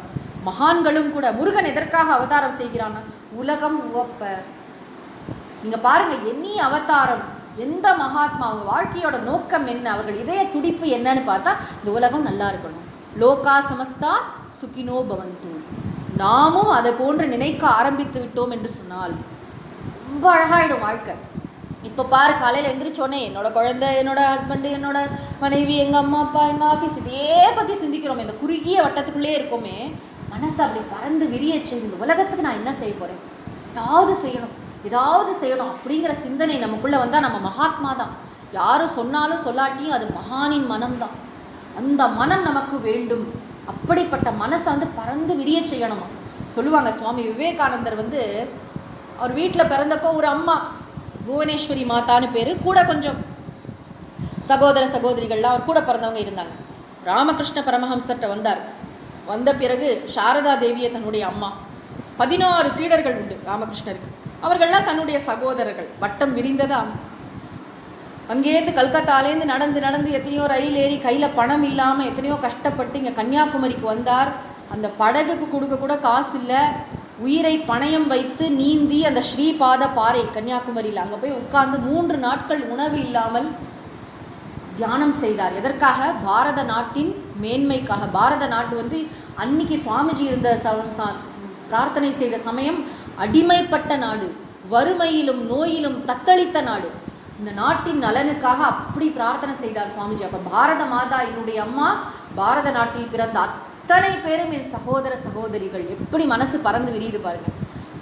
மகான்களும் கூட முருகன் எதற்காக அவதாரம் செய்கிறான்னா உலகம் உவப்ப. நீங்கள் பாருங்கள், எண்ணி அவதாரம் எந்த மகாத்மா, அவங்க வாழ்க்கையோட நோக்கம் என்ன, அவர்கள் இதய துடிப்பு என்னன்னு பார்த்தா இந்த உலகம் நல்லா இருக்கணும். லோகா சமஸ்தா சுகினோ பவந்து. நாமும் அதை போன்று நினைக்க ஆரம்பித்து விட்டோம் என்று சொன்னால் ரொம்ப அழகாயிடும் வாழ்க்கை. இப்போ பாரு, காலையில் எழுந்திரிச்சோன்னே என்னோட குழந்தை, என்னோட ஹஸ்பண்டு, என்னோட மனைவி, எங்கள் அம்மா அப்பா, எங்கள் ஆஃபீஸ், இதே பற்றி சிந்திக்கிறோம். இந்த குறுகிய வட்டத்துக்குள்ளே இருக்கோமே, மனசு அப்படி பறந்து விரிய செய்து இந்த உலகத்துக்கு நான் என்ன செய்ய போகிறேன், ஏதாவது செய்யணும் அப்படிங்கிற சிந்தனை நமக்குள்ளே வந்தால் நம்ம மகாத்மா தான். யாரும் சொன்னாலும் சொல்லாட்டியும் அது மகானின் மனம்தான். அந்த மனம் நமக்கு வேண்டும். அப்படிப்பட்ட மனசை பறந்து விரிய செய்யணுமா. சொல்லுவாங்க, சுவாமி விவேகானந்தர் அவர் வீட்டில் பிறந்தப்போ ஒரு அம்மா புவனேஸ்வரி மாதான்னு பேர், கூட கொஞ்சம் சகோதர சகோதரிகள்லாம் அவர் கூட பிறந்தவங்க இருந்தாங்க. ராமகிருஷ்ண பரமஹம்சர்கிட்ட வந்தார். வந்த பிறகு சாரதா தேவியை தன்னுடைய அம்மா, 16 சீடர்கள் உண்டு ராமகிருஷ்ணருக்கு, அவர்கள்லாம் தன்னுடைய சகோதரர்கள். வட்டம் விரிந்ததா, அங்கேருந்து கல்கத்தாலேருந்து நடந்து நடந்து எத்தனையோ ரயில் ஏறி கையில் பணம் இல்லாமல் எத்தனையோ கஷ்டப்பட்டு இங்கே கன்னியாகுமரிக்கு வந்தார். அந்த படகுக்கு கொடுக்க கூட காசு இல்லை. உயிரை பணயம் வைத்து நீந்தி அந்த ஸ்ரீபாத பாறை கன்னியாகுமரியில் அங்கே போய் உட்கார்ந்து 3 நாட்கள் உணவு இல்லாமல் தியானம் செய்தார். எதற்காக? பாரத நாட்டின் மேன்மைக்காக. பாரத நாட்டு அன்னைக்கு சுவாமிஜி இருந்த பிரார்த்தனை செய்த சமயம் அடிமைப்பட்ட நாடு, வறுமையிலும் நோயிலும் தத்தளித்த நாடு. இந்த நாட்டின் நலனுக்காக அப்படி பிரார்த்தனை செய்தார் சுவாமிஜி. அப்போ பாரத மாதா என்னுடைய அம்மா, பாரத நாட்டில் பிறந்த அத்தனை பேரும் என் சகோதர சகோதரிகள். எப்படி மனசு பறந்து விரியுது பாருங்க.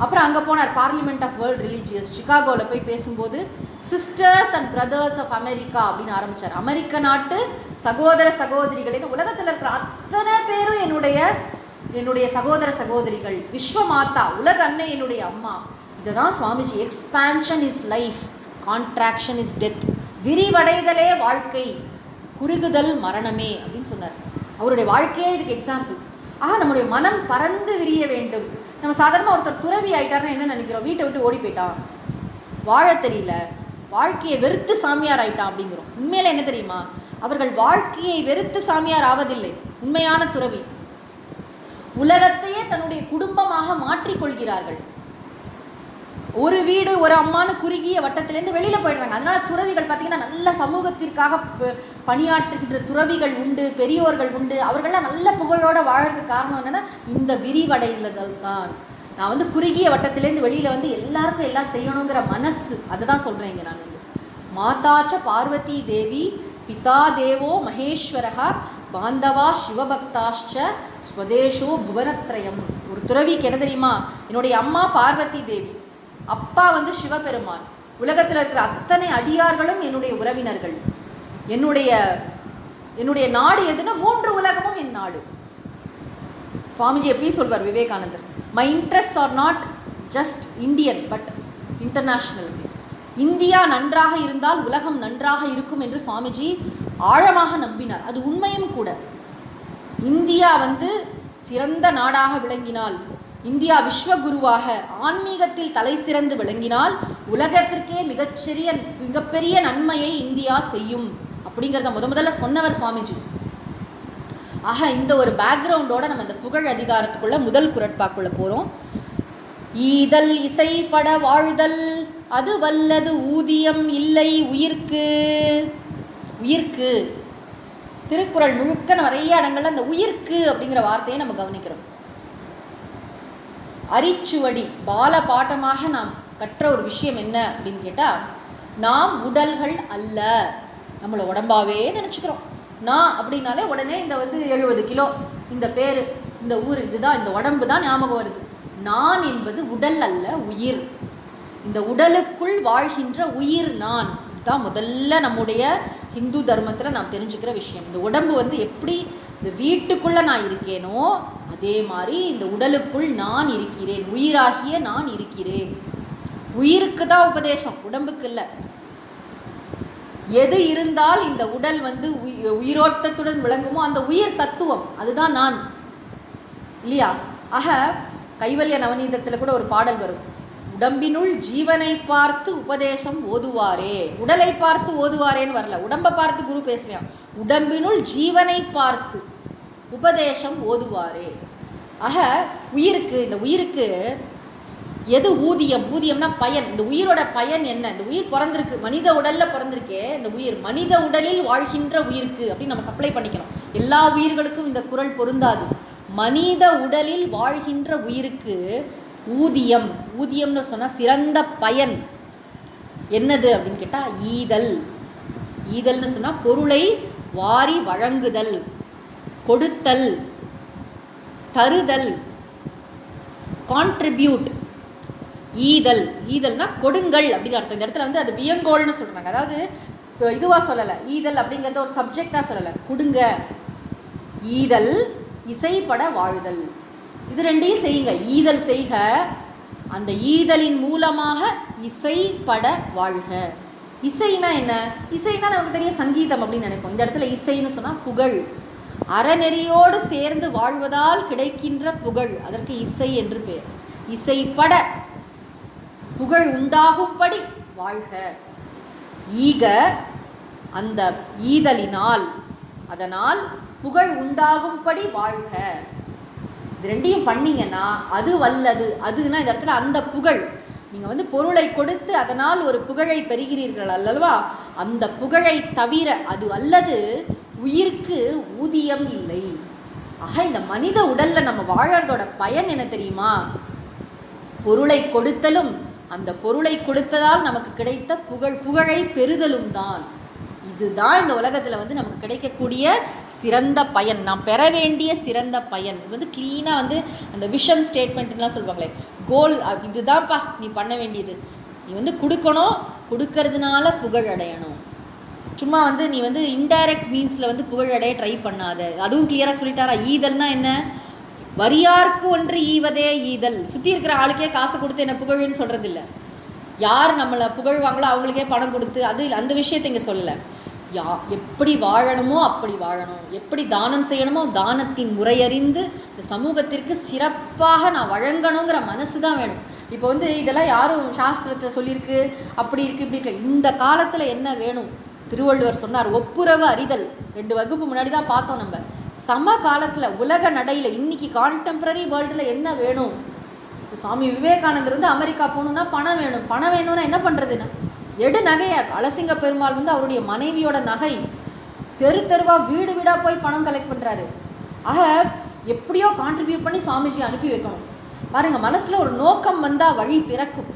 அப்புறம் அங்கே போனார், பார்லிமெண்ட் ஆஃப் வேர்ல்ட் ரிலீஜியஸ் சிகாகோவில் போய் பேசும்போது sisters and brothers of America அப்படின்னு ஆரம்பித்தார். அமெரிக்க நாட்டு சகோதர சகோதரிகளின் உலகத்தில் இருக்கிற அத்தனை பேரும் என்னுடைய சகோதர சகோதரிகள். விஸ்வமாதா, உலக அன்னை என்னுடைய அம்மா. இதுதான் Swamiji. Expansion is life, contraction is death. விரிவடைதலே வாழ்க்கை, குறுகுதல் மரணமே அப்படின்னு சொன்னார். அவருடைய வாழ்க்கையே இதுக்கு எக்ஸாம்பிள். ஆக நம்முடைய மனம் பறந்து விரிய வேண்டும். நம்ம சாதாரணமாக ஒருத்தர் துறவி ஆகிட்டார்னா என்ன நினைக்கிறோம்? வீட்டை விட்டு ஓடி போயிட்டான், வாழ தெரியல, வாழ்க்கையை வெறுத்து சாமியார் ஆயிட்டான் அப்படிங்கிறோம். உண்மையில என்ன தெரியுமா? அவர்கள் வாழ்க்கையை வெறுத்து சாமியார் ஆவதில்லை. உண்மையான துறவி உலகத்தையே தன்னுடைய குடும்பமாக மாற்றிக்கொள்கிறார்கள். ஒரு வீடு ஒரு அம்மானு குறுகிய வட்டத்திலேருந்து வெளியில் போயிடுறாங்க. அதனால துறவிகள் பார்த்திங்கன்னா நல்ல சமூகத்திற்காக பணியாற்றுகின்ற துறவிகள் உண்டு, பெரியோர்கள் உண்டு. அவர்கள்லாம் நல்ல புகழோடு வாழறதுக்கு காரணம் என்னென்னா இந்த விரிவடைதல் தான். நான் குறுகிய வட்டத்திலேருந்து வெளியில் எல்லாருக்கும் எல்லாம் செய்யணுங்கிற மனசு, அதை தான் சொல்கிறேங்க. நான் மாதாச்ச பார்வதி தேவி, பிதா தேவோ மகேஸ்வரகா, பாந்தவா சிவபக்தாஷ்ச ஸ்வதேஷோ புவனத்ரயம். ஒரு துறவிக்கு என்ன தெரியுமா? என்னுடைய அம்மா பார்வதி தேவி, அப்பா சிவபெருமான், உலகத்தில் இருக்கிற அத்தனை அடியார்களும் என்னுடைய உறவினர்கள். என்னுடைய நாடு எதுன்னா 3 உலகமும் என் நாடு. சுவாமிஜி எப்பயும் சொல்வார் Vivekanandar, my interest are not just Indian but international. India நன்றாக இருந்தால் உலகம் நன்றாக இருக்கும் என்று சுவாமிஜி ஆழமாக நம்பினார். அது உண்மையும் கூட. இந்தியா சிறந்த நாடாக விளங்கினால், இந்தியா விஸ்வகுருவாக ஆன்மீகத்தில் தலை சிறந்து விளங்கினால் உலகத்திற்கே மிகப்பெரிய நன்மையை இந்தியா செய்யும் அப்படிங்கிறத முதல்ல சொன்னவர் சுவாமிஜி. ஆக இந்த ஒரு பேக்ரவுண்டோட நம்ம இந்த புகழ் அதிகாரத்துக்குள்ள முதல் குறட்பாக்குள்ள போகிறோம். ஈதல் இசைப்பட வாழ்தல் அது வல்லது ஊதியம் இல்லை உயிர்க்கு. உயிர்க்கு திருக்குறள் முழுக்க நிறைய இடங்கள்ல அந்த உயிர்க்கு அப்படிங்கிற வார்த்தையை நம்ம கவனிக்கிறோம். அரிச்சுவடி பால பாட்டமாக நாம் கற்ற ஒரு விஷயம் என்ன அப்படின்னு கேட்டால், நாம் உடல்கள் அல்ல, நம்மளை உடம்பாவே நினச்சிக்கிறோம். நான் அப்படின்னாலே உடனே இந்த 70 கிலோ, இந்த பேர், இந்த ஊர், இதுதான், இந்த உடம்பு தான் ஞாபகம் வருது. நான் என்பது உடல் அல்ல, உயிர். இந்த உடலுக்குள் வாழ்கின்ற உயிர் நான். இதுதான் முதல்ல நம்முடைய ஹிந்து தர்மத்தில் நாம் தெரிஞ்சுக்கிற விஷயம். இந்த உடம்பு எப்படி இந்த வீட்டுக்குள்ளே நான் இருக்கேனோ அதே மாதிரி இந்த உடலுக்குள் நான் இருக்கிறேன், உயிராகிய நான் இருக்கிறேன். உயிருக்கு தான் உபதேசம், உடம்புக்கு இல்லை. எது இருந்தால் இந்த உடல் உயிரோட்டத்துடன் விளங்குமோ அந்த உயிர் தத்துவம் அதுதான் நான், இல்லையா? ஆக கைவல்ய நவநீதத்தில் கூட ஒரு பாடல் வரும், உடம்பினுள் ஜீவனை பார்த்து உபதேசம் ஓதுவாரே. உடலை பார்த்து ஓதுவாரேன்னு வரல, உடம்பை பார்த்து குரு பேசுகிறான். உடம்பினுள் ஜீவனை பார்த்து உபதேசம் ஓதுவாரே. ஆக உயிருக்கு, இந்த உயிருக்கு எது ஊதியம்? ஊதியம்னா பயன். இந்த உயிரோட பயன் என்ன? இந்த உயிர் பிறந்திருக்கு, மனித உடலில் பிறந்திருக்கே, இந்த உயிர் மனித உடலில் வாழ்கின்ற உயிருக்கு அப்படின்னு நம்ம சப்ளை பண்ணிக்கணும். எல்லா உயிர்களுக்கும் இந்த குறள் பொருந்தாது. மனித உடலில் வாழ்கின்ற உயிருக்கு ஊதியம், ஊதியம்னு சொன்னால் சிறந்த பயன் என்னது அப்படின்னு கேட்டால் ஈதல். ஈதல்னு சொன்னால் பொருளை வாரி வழங்குதல், கொடுத்தல், தருதல், கான்ட்ரிபியூட். ஈதல், ஈதல்னா கொடுங்கள் அப்படின்னு அர்த்தம். இந்த இடத்துல அது வியங்கோல்னு சொல்கிறாங்க. அதாவது இதுவாக சொல்லலை, ஈதல் அப்படிங்கிறத ஒரு சப்ஜெக்டாக சொல்லலை, கொடுங்க. ஈதல் இசைப்பட வாழ்தல், இது ரெண்டையும் செய்யுங்க. ஈதல் செய்க, அந்த ஈதலின் மூலமாக இசைப்பட வாழ்க. இசைனா என்ன? இசைனா நமக்கு தெரியும் சங்கீதம் அப்படின்னு நினைப்போம். இந்த இடத்துல இசைன்னு சொன்னால் புகழ். அறநெறியோடு சேர்ந்து வாழ்வதால் கிடைக்கின்ற புகழ், அதற்கு இசை என்று பெயர். இசைப்பட புகழ் உண்டாகும்படி வாழ்க. ஈக அந்த ஈதலினால், அதனால் புகழ் உண்டாகும்படி வாழ்க. இது ரெண்டையும் பண்ணீங்கன்னா அது வல்லது. அதுனா இந்த இடத்துல அந்த புகழ், நீங்கள் வந்து பொருளை கொடுத்து அதனால் ஒரு புகழை பெறுகிறீர்கள் அல்லவா, அந்த புகழை தவிர அது அல்லது உயிருக்கு ஊதியம் இல்லை. ஆக இந்த மனித உடலில் நம்ம வாழறதோட பயன் என்ன தெரியுமா? பொருளை கொடுத்தலும் அந்த பொருளை கொடுத்ததால் நமக்கு கிடைத்த புகழை பெறுதலும் தான். இதுதான் இந்த உலகத்தில் வந்து நமக்கு கிடைக்கக்கூடிய சிறந்த பயன், நாம் பெற வேண்டிய சிறந்த பயன். இது வந்து க்ளீனாக வந்து அந்த விஷன் ஸ்டேட்மெண்ட்லாம் சொல்லுவாங்களே, கோல் இதுதான்ப்பா நீ பண்ண வேண்டியது. நீ வந்து கொடுக்கணும், கொடுக்கறதுனால புகழ் அடையணும். சும்மா வந்து நீ வந்து இன்டைரக்ட் மீன்ஸில் வந்து புகழ் அடைய ட்ரை பண்ணாத. அதுவும் கிளியராக சொல்லிட்டாரா? ஈதல்னா என்ன? வரியார்க்கு ஒன்று ஈவதே ஈதல். சுற்றி இருக்கிற ஆளுக்கே காசு கொடுத்து என்ன புகழ்ன்னு சொல்கிறது இல்லை. யார் நம்மளை புகழ்வாங்களோ அவங்களுக்கே பணம் கொடுத்து அது அந்த விஷயத்தை இங்கே சொல்லலை. எப்படி வாழணுமோ அப்படி வாழணும், எப்படி தானம் செய்யணுமோ தானத்தின் முறையறிந்து இந்த சமூகத்திற்கு சிறப்பாக நான் வழங்கணுங்கிற மனசு தான் வேணும். இப்போ வந்து இதெல்லாம் யாரும் சாஸ்திரத்தை சொல்லியிருக்கு, அப்படி இருக்குது இப்படி இருக்கு. இந்த காலத்தில் என்ன வேணும்? திருவள்ளுவர் சொன்னார், ஒப்புரவு அறிதல். 2 வகுப்பு முன்னாடி தான் பார்த்தோம் நம்ம. சம காலத்தில் உலக நடையில் இன்னைக்கு கான்டெம்பரரி வேர்ல்டில் என்ன வேணும்? சுவாமி விவேகானந்தர் வந்து அமெரிக்கா போகணுன்னா பணம் வேணும். பணம் வேணும்னா என்ன பண்ணுறதுன்னா, எடு நகையை. அலசிங்க பெருமாள் வந்து அவருடைய மனைவியோட நகை தெருவாக வீடு வீடாக போய் பணம் கலெக்ட் பண்ணுறாரு. ஆக எப்படியோ கான்ட்ரிபியூட் பண்ணி சாமிஜி அனுப்பி வைக்கணும். பாருங்கள், மனசில் ஒரு நோக்கம் வந்தால் வழி பிறக்கும்,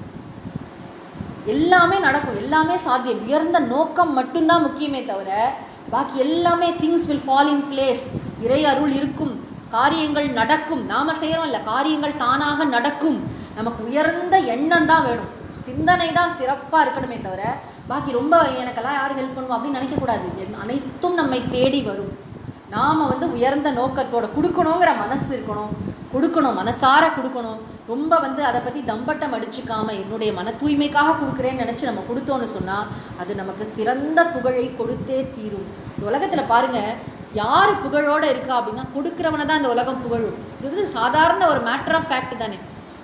எல்லாமே நடக்கும், எல்லாமே சாத்தியம். உயர்ந்த நோக்கம் மட்டும்தான் முக்கியமே தவிர பாக்கி எல்லாமே things will fall in place. இறை அருள் இருக்கும், காரியங்கள் நடக்கும். நாம் செய்கிறோம் இல்லை, காரியங்கள் தானாக நடக்கும். நமக்கு உயர்ந்த எண்ணம் தான் வேணும், சிந்தனை தான் சிறப்பாக இருக்கணுமே தவிர பாக்கி ரொம்ப எனக்கெல்லாம் யார் ஹெல்ப் பண்ணுவோம் அப்படின்னு நினைக்கக்கூடாது. அனைத்தும் நம்மை தேடி வரும். நாம் வந்து உயர்ந்த நோக்கத்தோடு கொடுக்கணுங்கிற மனசு இருக்கணும், கொடுக்கணும், மனசார கொடுக்கணும். ரொம்ப வந்து அதை பற்றி தம்பட்டம் அடிச்சுக்காமல் என்னுடைய மன தூய்மைக்காக கொடுக்குறேன்னு நினச்சி நம்ம கொடுத்தோன்னு சொன்னால் அது நமக்கு சிறந்த புகழை கொடுத்தே தீரும். இந்த உலகத்தில் பாருங்கள், யார் புகழோடு இருக்கா அப்படின்னா கொடுக்குறவனை தான் இந்த உலகம் புகழும். இது சாதாரண ஒரு மேட்டர் ஆஃப் ஃபேக்ட் தானே.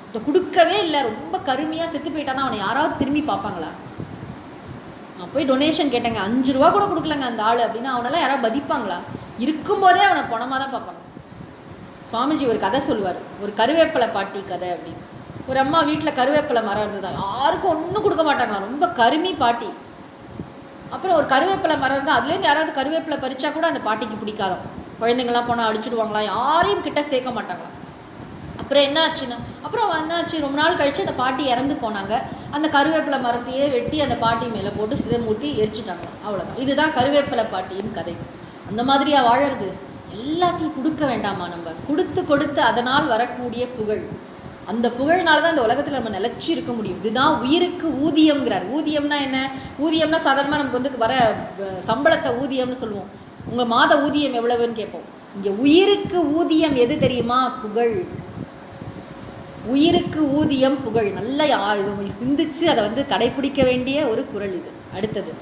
இதை கொடுக்கவே இல்லை, ரொம்ப கருமையாக செத்து போயிட்டானா அவனை யாராவது திரும்பி பார்ப்பாங்களா? நான் போய் டொனேஷன் கேட்டேங்க, 5 ரூபா கூட கொடுக்கலங்க அந்த ஆள் அப்படின்னா அவனெல்லாம் யாராவது மதிப்பாங்களா? இருக்கும்போதே அவனை பணமாக தான் பார்ப்பாங்க. சுவாமிஜி ஒரு கதை சொல்லுவார், ஒரு கருவேப்பிலை பாட்டி கதை அப்படின்னு. ஒரு அம்மா வீட்டில் கருவேப்பிலை மரம் இருந்ததா, யாருக்கும் ஒன்றும் கொடுக்க மாட்டாங்களா, ரொம்ப கருமி பாட்டி. அப்புறம் ஒரு கருவேப்பிலை மரம் இருந்தால் அதுலேருந்து யாராவது கருவேப்பிலை பறிச்சா கூட அந்த பாட்டிக்கு பிடிக்காதான். குழந்தைங்களாம் போனால் அடிச்சுடுவாங்களாம், யாரையும் கிட்ட சேர்க்க மாட்டாங்களாம். அப்புறம் என்ன ஆச்சுன்னா, அப்புறம் என்னாச்சு, ரொம்ப நாள் கழித்து அந்த பாட்டி இறந்து போனாங்க. அந்த கருவேப்பிலை மரத்தையே வெட்டி அந்த பாட்டி மேலே போட்டு சிதமூட்டி எரிச்சிட்டாங்களாம். அவ்வளோதான். இதுதான் கருவேப்பிலை பாட்டியின் கதை. அந்த மாதிரியாக வாழறது? எல்லாத்தையும் கொடுக்க வேண்டாமா? நம்ம கொடுத்து அதனால் வரக்கூடிய புகழ், அந்த புகழ்னால தான் இந்த உலகத்தில் நம்ம நிலச்சி இருக்க முடியும். இதுதான் உயிருக்கு ஊதியம்ங்கிறார். ஊதியம்னா என்ன? ஊதியம்னா சாதாரணமாக நமக்கு வந்து வர சம்பளத்தை ஊதியம்னு சொல்லுவோம். உங்கள் மாத ஊதியம் எவ்வளவுன்னு கேட்போம். இங்கே உயிருக்கு ஊதியம் எது தெரியுமா? புகழ். உயிருக்கு ஊதியம் புகழ். நல்ல சிந்திச்சு அதை வந்து கடைப்பிடிக்க வேண்டிய ஒரு குறள் இது. அடுத்தது,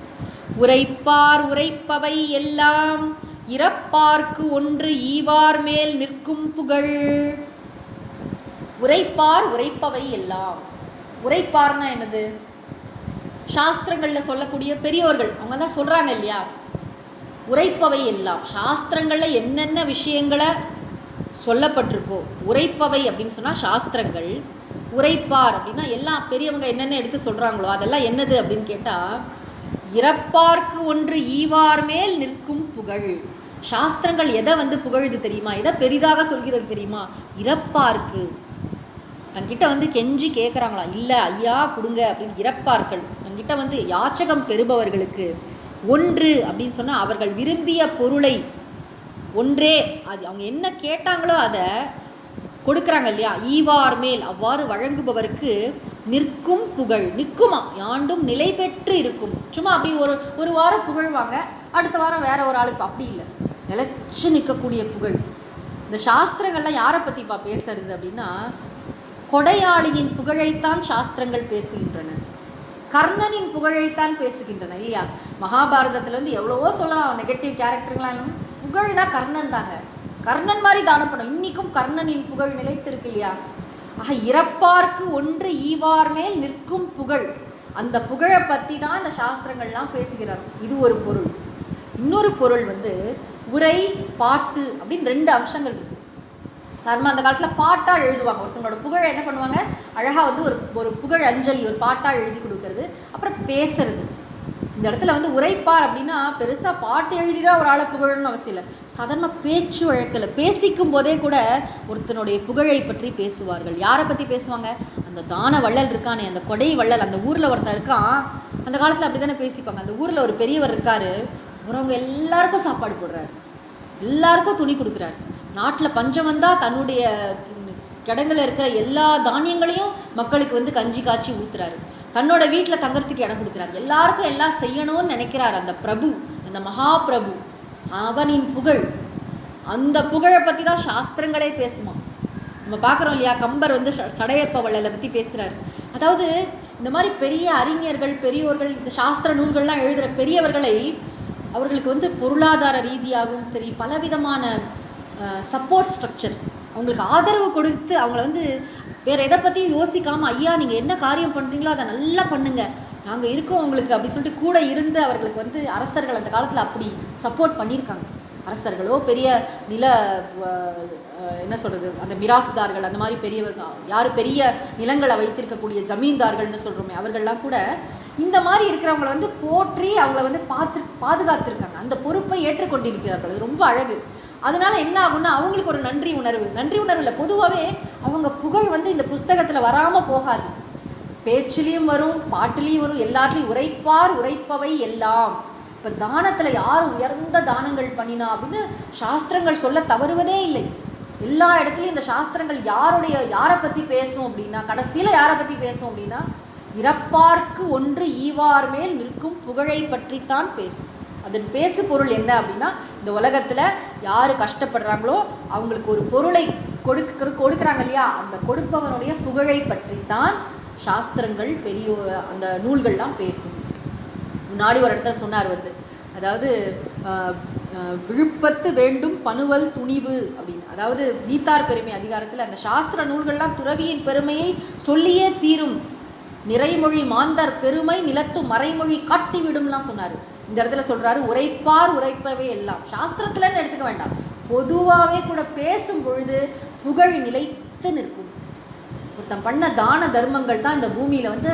உரைப்பார் உரைப்பவை எல்லாம் இறப்பார்க்கு ஒன்று ஈவார் மேல் நிற்கும் புகழ். உரைப்பார் உரைப்பவை எல்லாம். உரைப்பார்னா என்னது? சாஸ்திரங்களில் சொல்லக்கூடிய பெரியோர்கள் அவங்க தான் சொல்கிறாங்க இல்லையா, உரைப்பவை எல்லாம். சாஸ்திரங்களில் என்னென்ன விஷயங்களை சொல்லப்பட்டிருக்கோ, உரைப்பவை அப்படின்னு சொன்னால் சாஸ்திரங்கள். உரைப்பார் அப்படின்னா எல்லாம் பெரியவங்க என்னென்ன எடுத்து சொல்கிறாங்களோ அதெல்லாம் என்னது அப்படின்னு கேட்டால், இறப்பார்க்கு ஒன்று ஈவார் மேல் நிற்கும் புகழ். சாஸ்திரங்கள் எதை வந்து புகழுது தெரியுமா? எதை பெரிதாக சொல்கிறது தெரியுமா? இறப்பார்க்கு. தங்கிட்ட வந்து கெஞ்சி கேட்குறாங்களா, இல்லை ஐயா கொடுங்க அப்படின்னு இறப்பார்கள். தங்கிட்ட வந்து யாச்சகம் பெறுபவர்களுக்கு ஒன்று அப்படின்னு சொன்னால் அவர்கள் விரும்பிய பொருளை ஒன்றே, அது அவங்க என்ன கேட்டாங்களோ அதை கொடுக்குறாங்க இல்லையா, ஈவார் மேல் அவ்வாறு வழங்குபவருக்கு நிற்கும் புகழ். நிற்குமா, யாண்டும் நிலை பெற்று இருக்கும். சும்மா அப்படி ஒரு வாரம் புகழ்வாங்க, அடுத்த வாரம் வேற ஒரு ஆளுக்கு அப்படி இல்லை, நிலைச்சு நிற்கக்கூடிய புகழ். இந்த சாஸ்திரங்கள்லாம் யாரை பற்றிப்பா பேசுறது அப்படின்னா, கொடையாளியின் புகழைத்தான் சாஸ்திரங்கள் பேசுகின்றன, கர்ணனின் புகழைத்தான் பேசுகின்றன இல்லையா? மகாபாரதத்தில் வந்து எவ்வளவோ சொல்லலாம் நெகட்டிவ் கேரக்டருங்களாம், புகழ்னா கர்ணன் தாங்க. கர்ணன் மாதிரி தானம் பண்ணும். இன்றைக்கும் கர்ணனின் புகழ் நிலைத்திருக்கு இல்லையா? ஆக இறப்பார்க்கு ஒன்று ஈவார் மேல் நிற்கும் புகழ், அந்த புகழை பற்றி தான் இந்த சாஸ்திரங்கள்லாம் பேசுகிறார். இது ஒரு பொருள். இன்னொரு பொருள் வந்து உரை பாட்டு அப்படின்னு 2 அம்சங்கள் இருக்குது. சாதாரணமாக அந்த காலத்தில் பாட்டாக எழுதுவாங்க. ஒருத்தங்களோட புகழை என்ன பண்ணுவாங்க, அழகாக வந்து ஒரு புகழ் அஞ்சலி ஒரு பாட்டாக எழுதி கொடுக்கறது, அப்புறம் பேசுறது. இந்த இடத்துல வந்து உரைப்பார் அப்படின்னா பெருசாக பாட்டு எழுதி தான் ஒரு ஆளை புகழணும்னு அவசியம் இல்லை. சாதாரணமாக பேச்சு வழக்கில் பேசிக்கும் போதே கூட ஒருத்தனுடைய புகழை பற்றி பேசுவார்கள். யாரை பற்றி பேசுவாங்க? அந்த தான வள்ளல் இருக்கானே, அந்த கொடை வள்ளல், அந்த ஊரில் ஒருத்தர் இருக்கான். அந்த காலத்தில் அப்படி தானே பேசிப்பாங்க. அந்த ஊரில் ஒரு பெரியவர் இருக்கார், அவரவங்க எல்லாருக்கும் சாப்பாடு போடுறாரு, எல்லாருக்கும் துணி கொடுக்குறாரு. நாட்டில் பஞ்சம் வந்தால் தன்னுடைய கிடங்கில் இருக்கிற எல்லா தானியங்களையும் மக்களுக்கு வந்து கஞ்சி காய்ச்சி ஊற்றுறாரு. தன்னோட வீட்டில் தங்கறதுக்கு இடம் கொடுக்குறாரு. எல்லாருக்கும் எல்லாம் செய்யணும்னு நினைக்கிறார் அந்த பிரபு, அந்த மகா பிரபு. அவனின் புகழ், அந்த புகழை பற்றி தான் சாஸ்திரங்களே பேசுமா. நம்ம பார்க்குறோம் இல்லையா? கம்பர் வந்து சடையப்ப வள்ளலை பற்றி பேசுகிறார். அதாவது இந்த மாதிரி பெரிய அறிஞர்கள், பெரியோர்கள், இந்த சாஸ்திர நூல்கள்லாம் எழுதுகிற பெரியவர்களை அவர்களுக்கு வந்து பொருளாதார ரீதியாகவும் சரி, பலவிதமான சப்போர்ட் ஸ்ட்ரக்சர், அவங்களுக்கு ஆதரவு கொடுத்து அவங்கள வந்து வேறு எதை பற்றியும் யோசிக்காமல், ஐயா நீங்கள் என்ன காரியம் பண்ணுறீங்களோ அதை நல்லா பண்ணுங்கள், நாங்கள் இருக்கோம் உங்களுக்கு அப்படி சொல்லிட்டு கூட இருந்து அவர்களுக்கு வந்து அரசர்கள் அந்த காலத்தில் அப்படி சப்போர்ட் பண்ணியிருக்காங்க. அரசர்களோ பெரிய நில என்ன சொல்கிறது, அந்த மிராஸ்தார்கள், அந்த மாதிரி பெரியவர்கள், யார் பெரிய நிலங்களை வைத்திருக்கக்கூடிய ஜமீன்தார்கள்னு சொல்கிறோமே, அவர்கள்லாம் கூட இந்த மாதிரி இருக்கிறவங்களை வந்து போற்றி அவங்கள வந்து பாதுகாத்திருக்காங்க. அந்த பொறுப்பை ஏற்றுக்கொண்டிருக்கிறார்கள். அது ரொம்ப அழகு. அதனால என்ன ஆகும்னா அவங்களுக்கு ஒரு நன்றி உணர்வு இல்லை. பொதுவாகவே அவங்க புகழ் வந்து இந்த புஸ்தகத்தில் வராமல் போகாது. பேச்சிலையும் வரும், பாட்டிலையும் வரும், எல்லாத்துலேயும் உரைப்பார் உரைப்பவை எல்லாம். இப்போ தானத்தில் யார் உயர்ந்த தானங்கள் பண்ணினா அப்படின்னு சாஸ்திரங்கள் சொல்ல தவறுவதே இல்லை. எல்லா இடத்துலையும் இந்த சாஸ்திரங்கள் யாரை பற்றி பேசும் அப்படின்னா, கடைசியில் யாரை பற்றி பேசும் அப்படின்னா, இறப்பார்க்கு ஒன்று ஈவார் மேல் நிற்கும் புகழை பற்றித்தான் பேசும். அதன் பேசு பொருள் என்ன அப்படின்னா, இந்த உலகத்தில் யார் கஷ்டப்படுறாங்களோ அவங்களுக்கு ஒரு பொருளை கொடுக்குறாங்க இல்லையா, அந்த கொடுப்பவனுடைய புகழை பற்றித்தான் சாஸ்திரங்கள் அந்த நூல்கள்லாம் பேசும். முன்னாடி ஒரு இடத்துல சொன்னார் வந்து, அதாவது விழுப்பத்து வேண்டும் பனுவல் துணிவு அப்படின்னு. அதாவது நீத்தார் பெருமை அதிகாரத்தில் அந்த சாஸ்திர நூல்கள்லாம் துறவியின் பெருமையை சொல்லியே தீரும், நிறைமொழி மாந்தர் பெருமை நிலத்து மறைமொழி காட்டிவிடும்லாம் சொன்னார். இந்த இடத்துல சொல்கிறாரு உரைப்பார் உரைப்பவே எல்லாம். சாஸ்திரத்தில்னு எடுத்துக்க வேண்டாம், பொதுவாகவே கூட பேசும் பொழுது புகழ் நிலைத்து நிற்கும். ஒருத்தன் பண்ண தான தர்மங்கள் தான் இந்த பூமியில் வந்து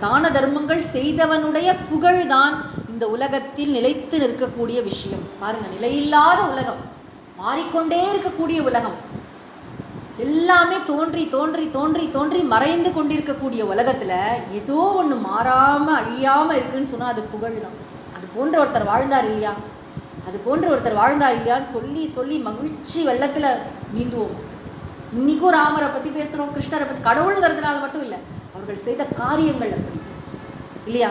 தான தர்மங்கள் செய்தவனுடைய புகழ் தான் இந்த உலகத்தில் நிலைத்து நிற்கக்கூடிய விஷயம். பாருங்கள், நிலையில்லாத உலகம், மாறிக்கொண்டே இருக்கக்கூடிய உலகம், எல்லாமே தோன்றி தோன்றி தோன்றி தோன்றி மறைந்து கொண்டிருக்கக்கூடிய உலகத்தில் ஏதோ ஒன்று மாறாமல் அழியாமல் இருக்குதுன்னு சொன்னால் அது புகழ் தான். அது போன்ற ஒருத்தர் வாழ்ந்தார் இல்லையான்னு சொல்லி சொல்லி மகிழ்ச்சி வெள்ளத்தில் நீந்துவோம். இன்றைக்கும் ராமரை பற்றி பேசுகிறோம், கிருஷ்ணரை பற்றி, கடவுளுங்கிறதுனால மட்டும் இல்லை, அவர்கள் செய்த காரியங்கள் அப்படி இல்லையா?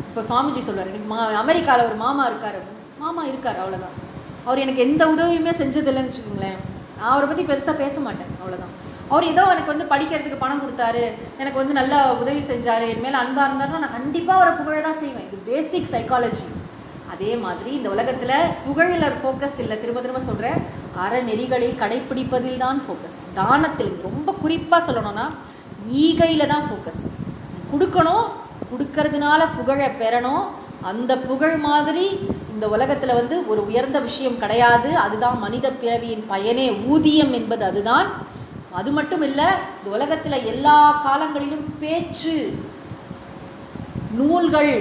இப்போ சுவாமிஜி சொல்வார், எனக்கு அமெரிக்காவில் ஒரு மாமா இருக்கார் அப்படின்னு. மாமா இருக்கார், அவ்வளோதான். அவர் எனக்கு எந்த உதவியுமே செஞ்சதில்லைன்னு வச்சுக்கோங்களேன். நான் அவரை பற்றி பெருசாக பேச மாட்டேன், அவ்வளோதான். அவர் ஏதோ எனக்கு வந்து படிக்கிறதுக்கு பணம் கொடுத்தாரு, எனக்கு வந்து நல்லா உதவி செஞ்சார், என் மேலே அன்பாக இருந்தாருன்னா நான் கண்டிப்பாக அவரை புகழ தான் செய்வேன். இது பேசிக் சைக்காலஜி. அதே மாதிரி இந்த உலகத்தில் புகழில் ஃபோக்கஸ் இல்லை, திரும்ப திரும்ப சொல்கிறேன், அறநெறிகளை கடைப்பிடிப்பதில் தான் ஃபோக்கஸ். தானத்தில் ரொம்ப குறிப்பாக சொல்லணும்னா ஈகையில் தான் ஃபோக்கஸ். கொடுக்கணும், கொடுக்கறதுனால புகழை பெறணும். அந்த புகழ் மாதிரி இந்த உலகத்தில் வந்து ஒரு உயர்ந்த விஷயம் கிடையாது. அதுதான் மனித பிறவியின் பயனே, ஊதியம் என்பது அதுதான். அது மட்டும் இல்லை, இந்த உலகத்தில் எல்லா காலங்களிலும் பேச்சு, நூல்கள்,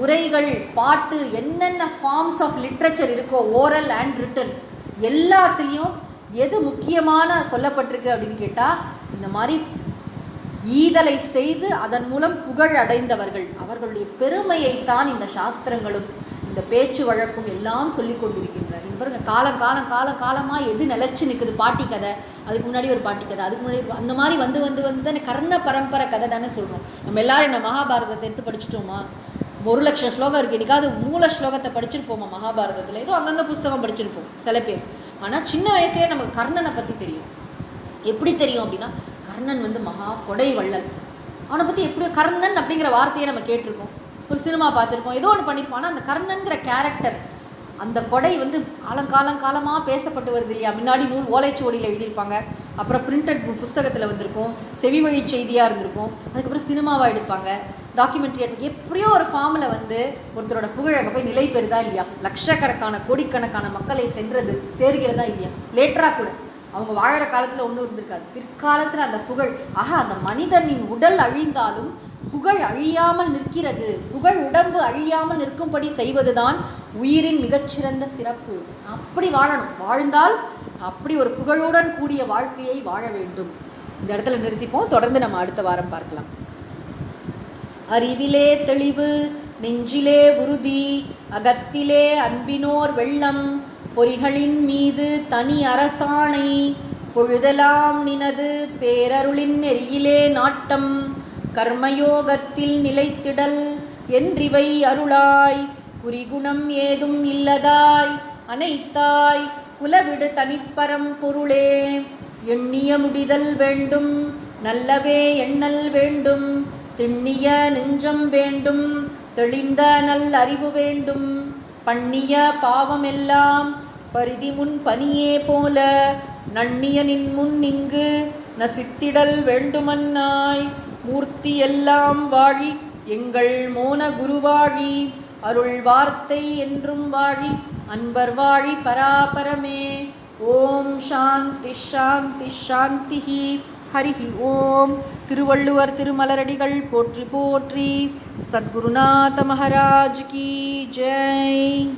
உரைகள், பாட்டு, என்னென்ன ஃபார்ம்ஸ் ஆஃப் லிட்ரேச்சர் இருக்கோ, ஓரல் அண்ட் ரிட்டன், எல்லாத்துலேயும் எது முக்கியமான சொல்லப்பட்டிருக்கு அப்படின்னு கேட்டால், இந்த மாதிரி ஈதலை செய்து அதன் மூலம் புகழ் அடைந்தவர்கள், அவர்களுடைய பெருமையைத்தான் இந்த சாஸ்திரங்களும் இந்த பேச்சு வழக்கும் எல்லாம் சொல்லி கொண்டிருக்கின்றன. நீங்கள் பாருங்கள், காலமாக எது நிலச்சி நிற்குது? பாட்டி கதை, அதுக்கு முன்னாடி ஒரு பாட்டி கதை, அதுக்கு முன்னாடி அந்த மாதிரி வந்து தானே கர்ண பரம்பரை கதை தானே சொல்கிறோம். நம்ம எல்லோரும் என்ன மகாபாரதத்தை எடுத்து படிச்சுட்டோமா? 1,00,000 ஸ்லோகம் இருக்குது, இன்றைக்காவது மூல ஸ்லோகத்தை படிச்சிருப்போமா மகாபாரதத்தில்? ஏதோ அங்கங்கே புஸ்தகம் படிச்சிருப்போம் சில பேர். ஆனால் சின்ன வயசுலேயே நமக்கு கர்ணனை பற்றி தெரியும். எப்படி தெரியும் அப்படின்னா, கர்ணன் வந்து மகா கொடை வள்ளல். அவனை பற்றி எப்படியோ கர்ணன் அப்படிங்கிற வார்த்தையை நம்ம கேட்டிருக்கோம், ஒரு சினிமா பார்த்துருக்கோம், ஏதோ ஒன்று பண்ணியிருப்போம். ஆனால் அந்த கர்ணன்கிற கேரக்டர், அந்த கொடை வந்து காலமாக பேசப்பட்டு வருது இல்லையா. முன்னாடி நூல் ஓலைச்சுவடியில் எழுதியிருப்பாங்க, அப்புறம் பிரிண்டட் புஸ்தகத்தில் வந்திருக்கும், செவி வழி செய்தியாக இருந்திருக்கும், அதுக்கப்புறம் சினிமாவாக எடுப்பாங்க, டாக்குமெண்ட்ரி எடுப்பாங்க. எப்படியோ ஒரு ஃபார்மில் வந்து ஒருத்தரோட புகழ் அங்கே போய் நிலை பெறுதா இல்லையா. லட்சக்கணக்கான கோடிக்கணக்கான மக்களை சேர்கிறதா இல்லையா. லேட்டராக கூட அவங்க வாழற காலத்தில் ஒன்றும் இருந்திருக்காது, பிற்காலத்தில் அந்த புகழ். அந்த மனிதனின் உடல் அழிந்தாலும் புகழ் அழியாமல் நிற்கிறது. புகழ் உடம்பு அழியாமல் நிற்கும்படி செய்வதுதான் உயிரின் மிகச்சிறந்த சிறப்பு. அப்படி வாழணும். வாழ்ந்தால் அப்படி ஒரு புகழுடன் கூடிய வாழ்க்கையை வாழ வேண்டும். இந்த இடத்துல நிறுத்திப்போம். தொடர்ந்து நம்ம அடுத்த வாரம் பார்க்கலாம். அறிவிலே தெளிவு, நெஞ்சிலே உறுதி, அகத்திலே அன்பினோர் வெள்ளம், பொறிகளின் மீது தனி அரசாணை, பொழுதெல்லாம் நினது பேரருளின் நெறியிலே நாட்டம், கர்மயோகத்தில் நிலைத்திடல் என்றிவை அருளாய், குறிகுணம் ஏதும் இல்லதாய் அனைத்தாய் குலவிடு தனிப்பரம் பொருளே, எண்ணிய முடிதல் வேண்டும் நல்லவே எண்ணல் வேண்டும், திண்ணிய நெஞ்சம் வேண்டும் தெளிந்த நல் அறிவு வேண்டும், பண்ணிய பாவமெல்லாம் பரிதி முன் பனியே போல நன்னிய நின் முன் இங்கு நசித்திடல் வேண்டுமன்னாய், மூர்த்தி எல்லாம் வாழி எங்கள் மோன குருவாழி, அருள் வார்த்தை என்றும் வாழி அன்பர் வாழி பராபரமே. ஓம் சாந்தி ஷாந்தி ஷாந்தி. ஹரிஹி ஓம். திருவள்ளுவர் திருமலரடிகள் போற்றி போற்றி. சத்குருநாத மகாராஜ் கி ஜெய்.